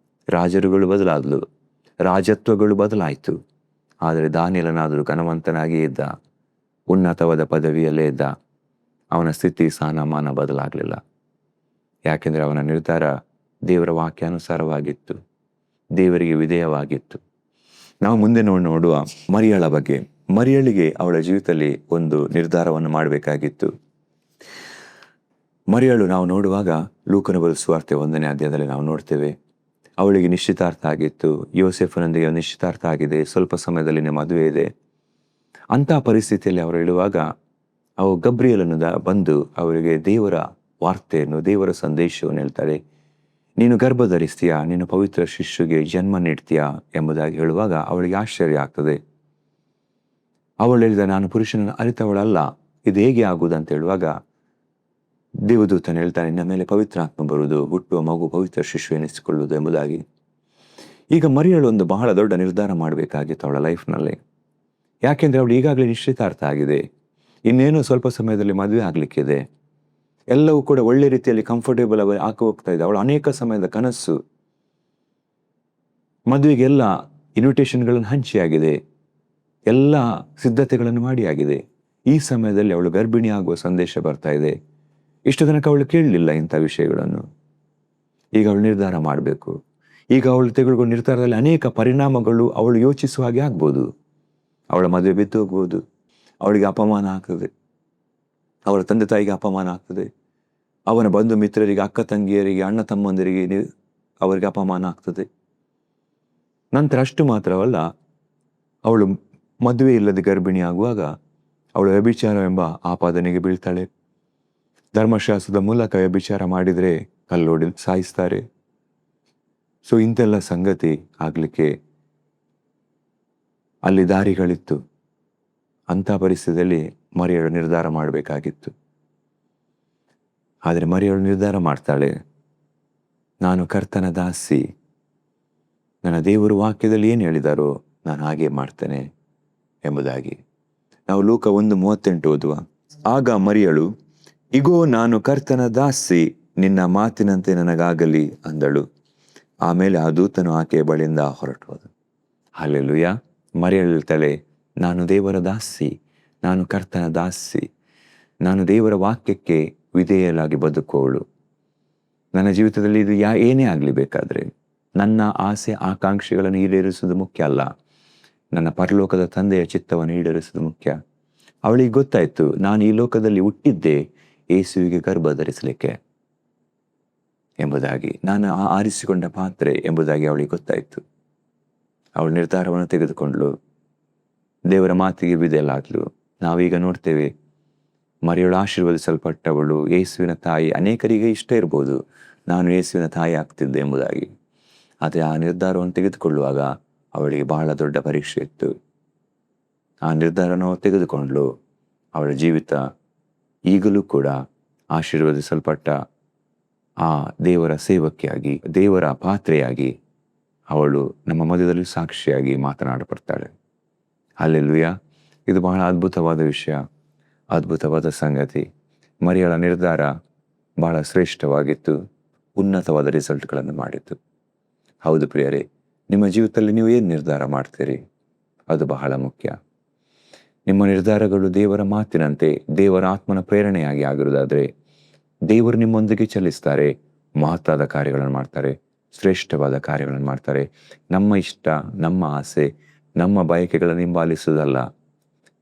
ರಾಜರುಗಳು ಬದಲಾದಲು, ರಾಜತ್ವಗಳು ಬದಲಾಯಿತು, ಆದರೆ ದಾನಿಯೇಲನಾದರೂ ಘನವಂತನಾಗಿಯೇ ಇದ್ದ, ಉನ್ನತವಾದ ಪದವಿಯಲ್ಲೇ ಇದ್ದ. ಅವನ ಸ್ಥಿತಿ, ಸ್ಥಾನಮಾನ ಬದಲಾಗಲಿಲ್ಲ. ಯಾಕೆಂದರೆ ಅವನ ನಿರ್ಧಾರ ದೇವರ ವಾಕ್ಯಾನುಸಾರವಾಗಿತ್ತು, ದೇವರಿಗೆ ವಿಧೇಯವಾಗಿತ್ತು. ನಾವು ಮುಂದೆ ನೋಡುವ ಮರಿಯಳ ಬಗ್ಗೆ. ಮರಿಯಳಿಗೆ ಅವಳ ಜೀವಿತದಲ್ಲಿ ಒಂದು ನಿರ್ಧಾರವನ್ನು ಮಾಡಬೇಕಾಗಿತ್ತು. ಮರಿಯಳು ನಾವು ನೋಡುವಾಗ ಲೂಕನ ಬರೆದ ಸುವಾರ್ತೆ 1ನೇ ಅಧ್ಯಾಯದಲ್ಲಿ ನಾವು ನೋಡ್ತೇವೆ, ಅವಳಿಗೆ ನಿಶ್ಚಿತಾರ್ಥ ಆಗಿತ್ತು. ಯೋಸೇಫನೊಂದಿಗೆ ನಿಶ್ಚಿತಾರ್ಥ ಆಗಿದೆ, ಸ್ವಲ್ಪ ಸಮಯದಲ್ಲಿ ಮದುವೆ ಇದೆ. ಅಂತಹ ಪರಿಸ್ಥಿತಿಯಲ್ಲಿ ಅವರು ಇಳುವಾಗ ಅವು ಗಬ್ರಿಯೇಲನು ಬಂದು ಅವರಿಗೆ ದೇವರ ವಾರ್ತೆಯನ್ನು, ದೇವರ ಸಂದೇಶವನ್ನು ಹೇಳ್ತಾರೆ. ನೀನು ಗರ್ಭ ಧರಿಸ್ತೀಯಾ, ನೀನು ಪವಿತ್ರ ಶಿಶುಗೆ ಜನ್ಮ ನೀಡ್ತೀಯಾ ಎಂಬುದಾಗಿ ಹೇಳುವಾಗ ಅವಳಿಗೆ ಆಶ್ಚರ್ಯ ಆಗ್ತದೆ. ಅವಳು ಹೇಳಿದ, ನಾನು ಪುರುಷನನ್ನು ಅರಿತವಳಲ್ಲ, ಇದು ಹೇಗೆ ಆಗುವುದು ಅಂತ ಹೇಳುವಾಗ ದೇವದೂತನು ಹೇಳ್ತಾನೆ, ನಿನ್ನ ಮೇಲೆ ಪವಿತ್ರಾತ್ಮ ಬರುವುದು, ಹುಟ್ಟುವ ಮಗು ಪವಿತ್ರ ಶಿಶು ಎನಿಸಿಕೊಳ್ಳುವುದು ಎಂಬುದಾಗಿ. ಈಗ ಮರಿಯಳು ಒಂದು ಬಹಳ ದೊಡ್ಡ ನಿರ್ಧಾರ ಮಾಡಬೇಕಾಗಿತ್ತು ಅವಳ ಲೈಫ್ನಲ್ಲಿ. ಯಾಕೆಂದರೆ ಅವಳು ಈಗಾಗಲೇ ನಿಶ್ಚಿತಾರ್ಥ ಆಗಿದೆ, ಇನ್ನೇನು ಸ್ವಲ್ಪ ಸಮಯದಲ್ಲಿ ಮದುವೆ ಆಗಲಿಕ್ಕಿದೆ. ಎಲ್ಲವೂ ಕೂಡ ಒಳ್ಳೆ ರೀತಿಯಲ್ಲಿ ಕಂಫರ್ಟೇಬಲ್ ಆಗಿ ಹೋಗ್ತಾ ಇದೆ. ಅವಳು ಅನೇಕ ಸಮಯದ ಕನಸು, ಮದುವೆಗೆ ಎಲ್ಲ ಇನ್ವಿಟೇಷನ್ಗಳನ್ನು ಹಂಚಿಯಾಗಿದೆ, ಎಲ್ಲ ಸಿದ್ಧತೆಗಳನ್ನು ಮಾಡಿ ಆಗಿದೆ. ಈ ಸಮಯದಲ್ಲಿ ಅವಳು ಗರ್ಭಿಣಿ ಆಗುವ ಸಂದೇಶ ಬರ್ತಾ ಇದೆ. ಇಷ್ಟು ತನಕ ಅವಳು ಕೇಳಲಿಲ್ಲ ಇಂಥ ವಿಷಯಗಳನ್ನು. ಈಗ ಅವಳು ನಿರ್ಧಾರ ಮಾಡಬೇಕು. ಈಗ ಅವಳು ತೆಗೆದುಕೊಂಡ ನಿರ್ಧಾರದಲ್ಲಿ ಅನೇಕ ಪರಿಣಾಮಗಳು ಅವಳು ಯೋಚಿಸುವ ಹಾಗೆ ಆಗ್ಬೋದು. ಅವಳ ಮದುವೆ ಬಿದ್ದು ಹೋಗ್ಬೋದು, ಅವಳಿಗೆ ಅಪಮಾನ ಆಗ್ತದೆ, ಅವಳ ತಂದೆ ತಾಯಿಗೆ ಅಪಮಾನ ಆಗ್ತದೆ, ಅವನ ಬಂಧು ಮಿತ್ರರಿಗೆ, ಅಕ್ಕ ತಂಗಿಯರಿಗೆ, ಅಣ್ಣ ತಮ್ಮಂದಿರಿಗೆ ಅವರಿಗೆ ಅಪಮಾನ ಆಗ್ತದೆ. ನಂತರ ಅಷ್ಟು ಮಾತ್ರವಲ್ಲ, ಅವಳು ಮದುವೆ ಇಲ್ಲದೆ ಗರ್ಭಿಣಿ ಆಗುವಾಗ ಅವಳು ವ್ಯಭಿಚಾರವೆಂಬ ಆಪಾದನೆಗೆ ಬೀಳ್ತಾಳೆ. ಧರ್ಮಶಾಸ್ತ್ರದ ಮೂಲಕ ವ್ಯಭಿಚಾರ ಮಾಡಿದರೆ ಕಲ್ಲೋಡಿ ಸಾಯಿಸ್ತಾರೆ. ಸೊ ಇಂತೆಲ್ಲ ಸಂಗತಿ ಆಗಲಿಕ್ಕೆ ಅಲ್ಲಿ ದಾರಿಗಳಿತ್ತು. ಅಂಥ ಪರಿಸ್ಥಿತಿಯಲ್ಲಿ ಮರಿಯಳು ನಿರ್ಧಾರ ಮಾಡಬೇಕಾಗಿತ್ತು. ಆದರೆ ಮರಿಯಳು ನಿರ್ಧಾರ ಮಾಡ್ತಾಳೆ, ನಾನು ಕರ್ತನ ದಾಸಿ, ನನ್ನ ದೇವರು ವಾಕ್ಯದಲ್ಲಿ ಏನು ಹೇಳಿದಾರೋ ನಾನು ಹಾಗೆ ಮಾಡ್ತೇನೆ ಎಂಬುದಾಗಿ. ನಾವು ಲೂಕ 1:38 ಓದುವ, ಆಗ ಮರಿಯಳು, ಇಗೋ ನಾನು ಕರ್ತನ ದಾಸಿ, ನಿನ್ನ ಮಾತಿನಂತೆ ನನಗಾಗಲಿ ಅಂದಳು. ಆಮೇಲೆ ಆ ದೂತನು ಆಕೆಯ ಬಳಿಯಿಂದ ಹೊರಟು ಹೋದ. ಹಲ್ಲೆಲೂಯಾ. ಮರಿಯಳು ಹೇಳ್ತಾಳೆ, ನಾನು ದೇವರ ದಾಸಿ, ನಾನು ಕರ್ತನ ದಾಸಿ, ನಾನು ದೇವರ ವಾಕ್ಯಕ್ಕೆ ವಿಧೇಯಲಾಗಿ ಬದುಕುವವಳು. ನನ್ನ ಜೀವಿತದಲ್ಲಿ ಇದು ಏನೇ ಆಗಲಿ ಬೇಕಾದರೆ ನನ್ನ ಆಸೆ ಆಕಾಂಕ್ಷೆಗಳನ್ನು ಈಡೇರಿಸುವುದು ಮುಖ್ಯ ಅಲ್ಲ, ನನ್ನ ಪರಲೋಕದ ತಂದೆಯ ಚಿತ್ತವನ್ನು ಈಡೇರಿಸುವುದು ಮುಖ್ಯ. ಅವಳಿಗೆ ಗೊತ್ತಾಯಿತು, ನಾನು ಈ ಲೋಕದಲ್ಲಿ ಹುಟ್ಟಿದ್ದೆ ಯೇಸುವಿಗೆ ಗರ್ಭ ಧರಿಸಲಿಕ್ಕೆ ಎಂಬುದಾಗಿ, ನಾನು ಆರಿಸಿಕೊಂಡ ಪಾತ್ರೆ ಎಂಬುದಾಗಿ ಅವಳಿಗೆ ಗೊತ್ತಾಯಿತು. ಅವಳು ನಿರ್ಧಾರವನ್ನು ತೆಗೆದುಕೊಂಡ್ಳು, ದೇವರ ಮಾತಿಗೆ ವಿಧೇಯಲಾದ್ಲು. ನಾವೀಗ ನೋಡ್ತೇವೆ, ಮರಿಯಳು ಆಶೀರ್ವದಿಸಲ್ಪಟ್ಟವಳು, ಯೇಸುವಿನ ತಾಯಿ. ಅನೇಕರಿಗೆ ಇಷ್ಟ ಇರ್ಬೋದು ನಾನು ಯೇಸುವಿನ ತಾಯಿ ಆಗ್ತಿದ್ದೆ ಎಂಬುದಾಗಿ, ಆದರೆ ಆ ನಿರ್ಧಾರವನ್ನು ತೆಗೆದುಕೊಳ್ಳುವಾಗ ಅವಳಿಗೆ ಬಹಳ ದೊಡ್ಡ ಪರೀಕ್ಷೆ ಇತ್ತು. ಆ ನಿರ್ಧಾರವನ್ನು ತೆಗೆದುಕೊಂಡ್ಳು. ಅವಳ ಜೀವಿತ ಈಗಲೂ ಕೂಡ ಆಶೀರ್ವದಿಸಲ್ಪಟ್ಟ ಆ ದೇವರ ಸೇವಕಿಯಾಗಿ, ದೇವರ ಪಾತ್ರೆಯಾಗಿ ಅವಳು ನಮ್ಮ ಮಧ್ಯದಲ್ಲಿ ಸಾಕ್ಷಿಯಾಗಿ ಮಾತನಾಡಪಡ್ತಾಳೆ. ಹಲ್ಲೆಲೂಯಾ. ಇದು ಬಹಳ ಅದ್ಭುತವಾದ ವಿಷಯ, ಅದ್ಭುತವಾದ ಸಂಗತಿ. ಮರಿಯಳ ನಿರ್ಧಾರ ಬಹಳ ಶ್ರೇಷ್ಠವಾಗಿತ್ತು, ಉನ್ನತವಾದ ರಿಸಲ್ಟ್ಗಳನ್ನು ಮಾಡಿತ್ತು. ಹೌದು ಪ್ರಿಯರೇ, ನಿಮ್ಮ ಜೀವಿತದಲ್ಲಿ ನೀವು ಏನು ನಿರ್ಧಾರ ಮಾಡ್ತೀರಿ ಅದು ಬಹಳ ಮುಖ್ಯ. ನಿಮ್ಮ ನಿರ್ಧಾರಗಳು ದೇವರ ಮಾತಿನಂತೆ, ದೇವರ ಆತ್ಮನ ಪ್ರೇರಣೆಯಾಗಿ ಆಗಿರುವುದಾದರೆ ದೇವರು ನಿಮ್ಮೊಂದಿಗೆ ಚಲಿಸ್ತಾರೆ, ಮಹತ್ತಾದ ಕಾರ್ಯಗಳನ್ನು ಮಾಡ್ತಾರೆ, ಶ್ರೇಷ್ಠವಾದ ಕಾರ್ಯಗಳನ್ನು ಮಾಡ್ತಾರೆ. ನಮ್ಮ ಇಷ್ಟ, ನಮ್ಮ ಆಸೆ, ನಮ್ಮ ಬಯಕೆಗಳನ್ನು ಹಿಂಬಾಲಿಸುವುದಲ್ಲ,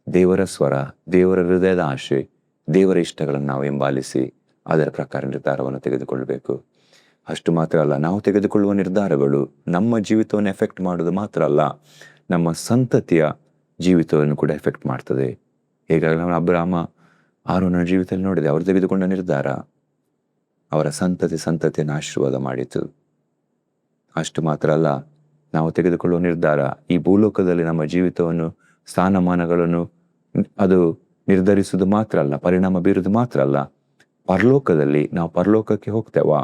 ದೇವರ ಸ್ವರ, ದೇವರ ಹೃದಯದ ಆಶೆ, ದೇವರ ಇಷ್ಟಗಳನ್ನು ನಾವು ಹಿಂಬಾಲಿಸಿ ಅದರ ಪ್ರಕಾರ ನಿರ್ಧಾರವನ್ನು ತೆಗೆದುಕೊಳ್ಬೇಕು. ಅಷ್ಟು ಮಾತ್ರ ಅಲ್ಲ, ನಾವು ತೆಗೆದುಕೊಳ್ಳುವ ನಿರ್ಧಾರಗಳು ನಮ್ಮ ಜೀವಿತವನ್ನು ಎಫೆಕ್ಟ್ ಮಾಡೋದು ಮಾತ್ರ ಅಲ್ಲ, ನಮ್ಮ ಸಂತತಿಯ ಜೀವಿತವನ್ನು ಕೂಡ ಎಫೆಕ್ಟ್ ಮಾಡ್ತದೆ. ಹೇಗಾಗಿ ನಾವು ಅಬ್ರಾಮ ಆರೋನನ ಜೀವಿತದಲ್ಲಿ ನೋಡಿದೆ, ಅವರು ತೆಗೆದುಕೊಂಡ ನಿರ್ಧಾರ ಅವರ ಸಂತತಿಯನ್ನು ಆಶೀರ್ವಾದ ಮಾಡಿತು. ಅಷ್ಟು ಮಾತ್ರ ಅಲ್ಲ, ನಾವು ತೆಗೆದುಕೊಳ್ಳುವ ನಿರ್ಧಾರ ಈ ಭೂಲೋಕದಲ್ಲಿ ನಮ್ಮ ಜೀವಿತವನ್ನು, ಸ್ಥಾನಮಾನಗಳನ್ನು ಅದು ನಿರ್ಧರಿಸುವುದು ಮಾತ್ರ ಅಲ್ಲ, ಪರಿಣಾಮ ಬೀರುವುದು ಮಾತ್ರ ಅಲ್ಲ, ಪರಲೋಕದಲ್ಲಿ ನಾವು ಪರಲೋಕಕ್ಕೆ ಹೋಗ್ತೇವಾ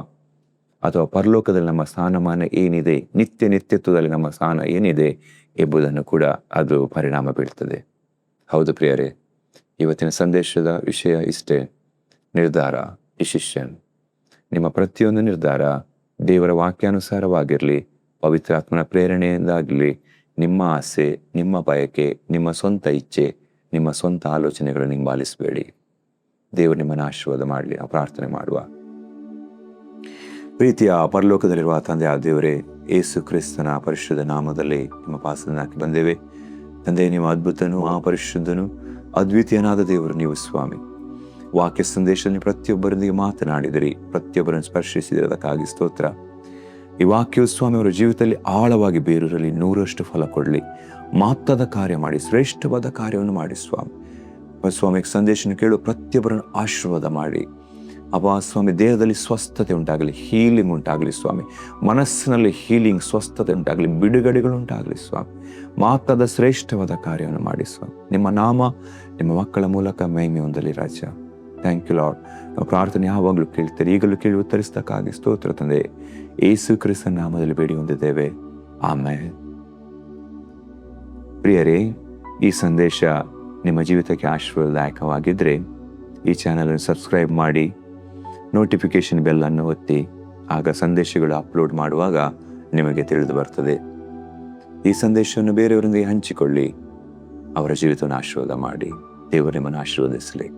ಅಥವಾ ಪರಲೋಕದಲ್ಲಿ ನಮ್ಮ ಸ್ಥಾನಮಾನ ಏನಿದೆ, ನಿತ್ಯತ್ವದಲ್ಲಿ ನಮ್ಮ ಸ್ಥಾನ ಏನಿದೆ ಎಂಬುದನ್ನು ಕೂಡ ಅದು ಪರಿಣಾಮ ಬೀಳ್ತದೆ. ಹೌದು ಪ್ರಿಯರೇ, ಇವತ್ತಿನ ಸಂದೇಶದ ವಿಷಯ ಇಷ್ಟೇ, ನಿರ್ಧಾರ, ಡಿಸಿಷನ್. ನಿಮ್ಮ ಪ್ರತಿಯೊಂದು ನಿರ್ಧಾರ ದೇವರ ವಾಕ್ಯಾನುಸಾರವಾಗಿರಲಿ, ಪವಿತ್ರಾತ್ಮನ ಪ್ರೇರಣೆಯಿಂದಾಗಲಿ. ನಿಮ್ಮ ಆಸೆ, ನಿಮ್ಮ ಬಯಕೆ, ನಿಮ್ಮ ಸ್ವಂತ ಇಚ್ಛೆ, ನಿಮ್ಮ ಸ್ವಂತ ಆಲೋಚನೆಗಳನ್ನು ಹಿಂಬಾಲಿಸಬೇಡಿ. ದೇವರು ನಿಮ್ಮನ್ನು ಆಶೀರ್ವಾದ ಮಾಡಲಿ. ನಾವು ಪ್ರಾರ್ಥನೆ ಮಾಡುವ. ಪ್ರೀತಿಯ ಪರಲೋಕದಲ್ಲಿರುವ ತಂದೆ ಆ ದೇವರೇ, ಯೇಸು ಕ್ರಿಸ್ತನ ಪರಿಶುದ್ಧ ನಾಮದಲ್ಲಿ ನಿಮ್ಮ ಪಾಸನ್ನು ಹಾಕಿ ಬಂದೇವೆ. ತಂದೆ, ನಿಮ್ಮ ಅದ್ಭುತನು, ಮಹಾಪರಿಶುದ್ಧನು, ಅದ್ವಿತೀಯನಾದ ದೇವರು ನೀವು ಸ್ವಾಮಿ. ವಾಕ್ಯ ಸಂದೇಶದಲ್ಲಿ ಪ್ರತಿಯೊಬ್ಬರೊಂದಿಗೆ ಮಾತನಾಡಿದಿರಿ, ಪ್ರತಿಯೊಬ್ಬರನ್ನು ಸ್ಪರ್ಶಿಸಿದಕ್ಕಾಗಿ ಸ್ತೋತ್ರ. ಈ ವಾಕ್ಯವು ಸ್ವಾಮಿ ಅವರ ಜೀವಿತದಲ್ಲಿ ಆಳವಾಗಿ ಬೇರೂರಲಿ, 100ರಷ್ಟು ಫಲ ಕೊಡಲಿ, ಮಹತ್ತಾದ ಕಾರ್ಯ ಮಾಡಿ, ಶ್ರೇಷ್ಠವಾದ ಕಾರ್ಯವನ್ನು ಮಾಡಿ ಸ್ವಾಮಿ. ಸ್ವಾಮಿ ಸಂದೇಶನ ಕೇಳು ಪ್ರತಿಯೊಬ್ಬರನ್ನು ಆಶೀರ್ವಾದ ಮಾಡಿ. ಅಬ್ಬಾ ಸ್ವಾಮಿ, ದೇಹದಲ್ಲಿ ಸ್ವಸ್ಥತೆ ಉಂಟಾಗಲಿ, ಹೀಲಿಂಗ್ ಉಂಟಾಗಲಿ ಸ್ವಾಮಿ, ಮನಸ್ಸಿನಲ್ಲಿ ಹೀಲಿಂಗ್, ಸ್ವಸ್ಥತೆ ಉಂಟಾಗಲಿ, ಬಿಡುಗಡೆಗಳುಂಟಾಗಲಿ ಸ್ವಾಮಿ. ಮಹತ್ತಾದ ಶ್ರೇಷ್ಠವಾದ ಕಾರ್ಯವನ್ನು ಮಾಡಿ ಸ್ವಾಮಿ. ನಿಮ್ಮ ನಾಮ ನಿಮ್ಮ ಮಕ್ಕಳ ಮೂಲಕ ಮಹಿಮೆ ಹೊಂದಲಿ ರಾಜ. Thank you Lord. ನಾವು ಪ್ರಾರ್ಥನೆ ಯಾವಾಗಲೂ ಕೇಳ್ತೀರಿ, ಈಗಲೂ ಕೇಳಿ ಉತ್ತರಿಸತಕ್ಕಾಗಿ ಸ್ತೋತ್ರ ತಂದೆ. ಯೇಸು ಕ್ರಿಸ್ತನ ನಾಮದಲ್ಲಿ ಬೇಡಿ ಹೊಂದಿದ್ದೇವೆ, ಆಮೇಲೆ. ಪ್ರಿಯರೇ, ಈ ಸಂದೇಶ ನಿಮ್ಮ ಜೀವಿತಕ್ಕೆ ಆಶೀರ್ವಾದದಾಯಕವಾಗಿದ್ದರೆ ಈ ಚಾನಲನ್ನು ಸಬ್ಸ್ಕ್ರೈಬ್ ಮಾಡಿ, ನೋಟಿಫಿಕೇಶನ್ ಬೆಲ್ಲನ್ನು ಒತ್ತಿ. ಆಗ ಸಂದೇಶಗಳು ಅಪ್ಲೋಡ್ ಮಾಡುವಾಗ ನಿಮಗೆ ತಿಳಿದು ಬರ್ತದೆ. ಈ ಸಂದೇಶವನ್ನು ಬೇರೆಯವರೊಂದಿಗೆ ಹಂಚಿಕೊಳ್ಳಿ, ಅವರ ಜೀವಿತವನ್ನು ಆಶೀರ್ವಾದ ಮಾಡಿ. ದೇವರು ನಿಮ್ಮನ್ನು ಆಶೀರ್ವದಿಸಲಿ.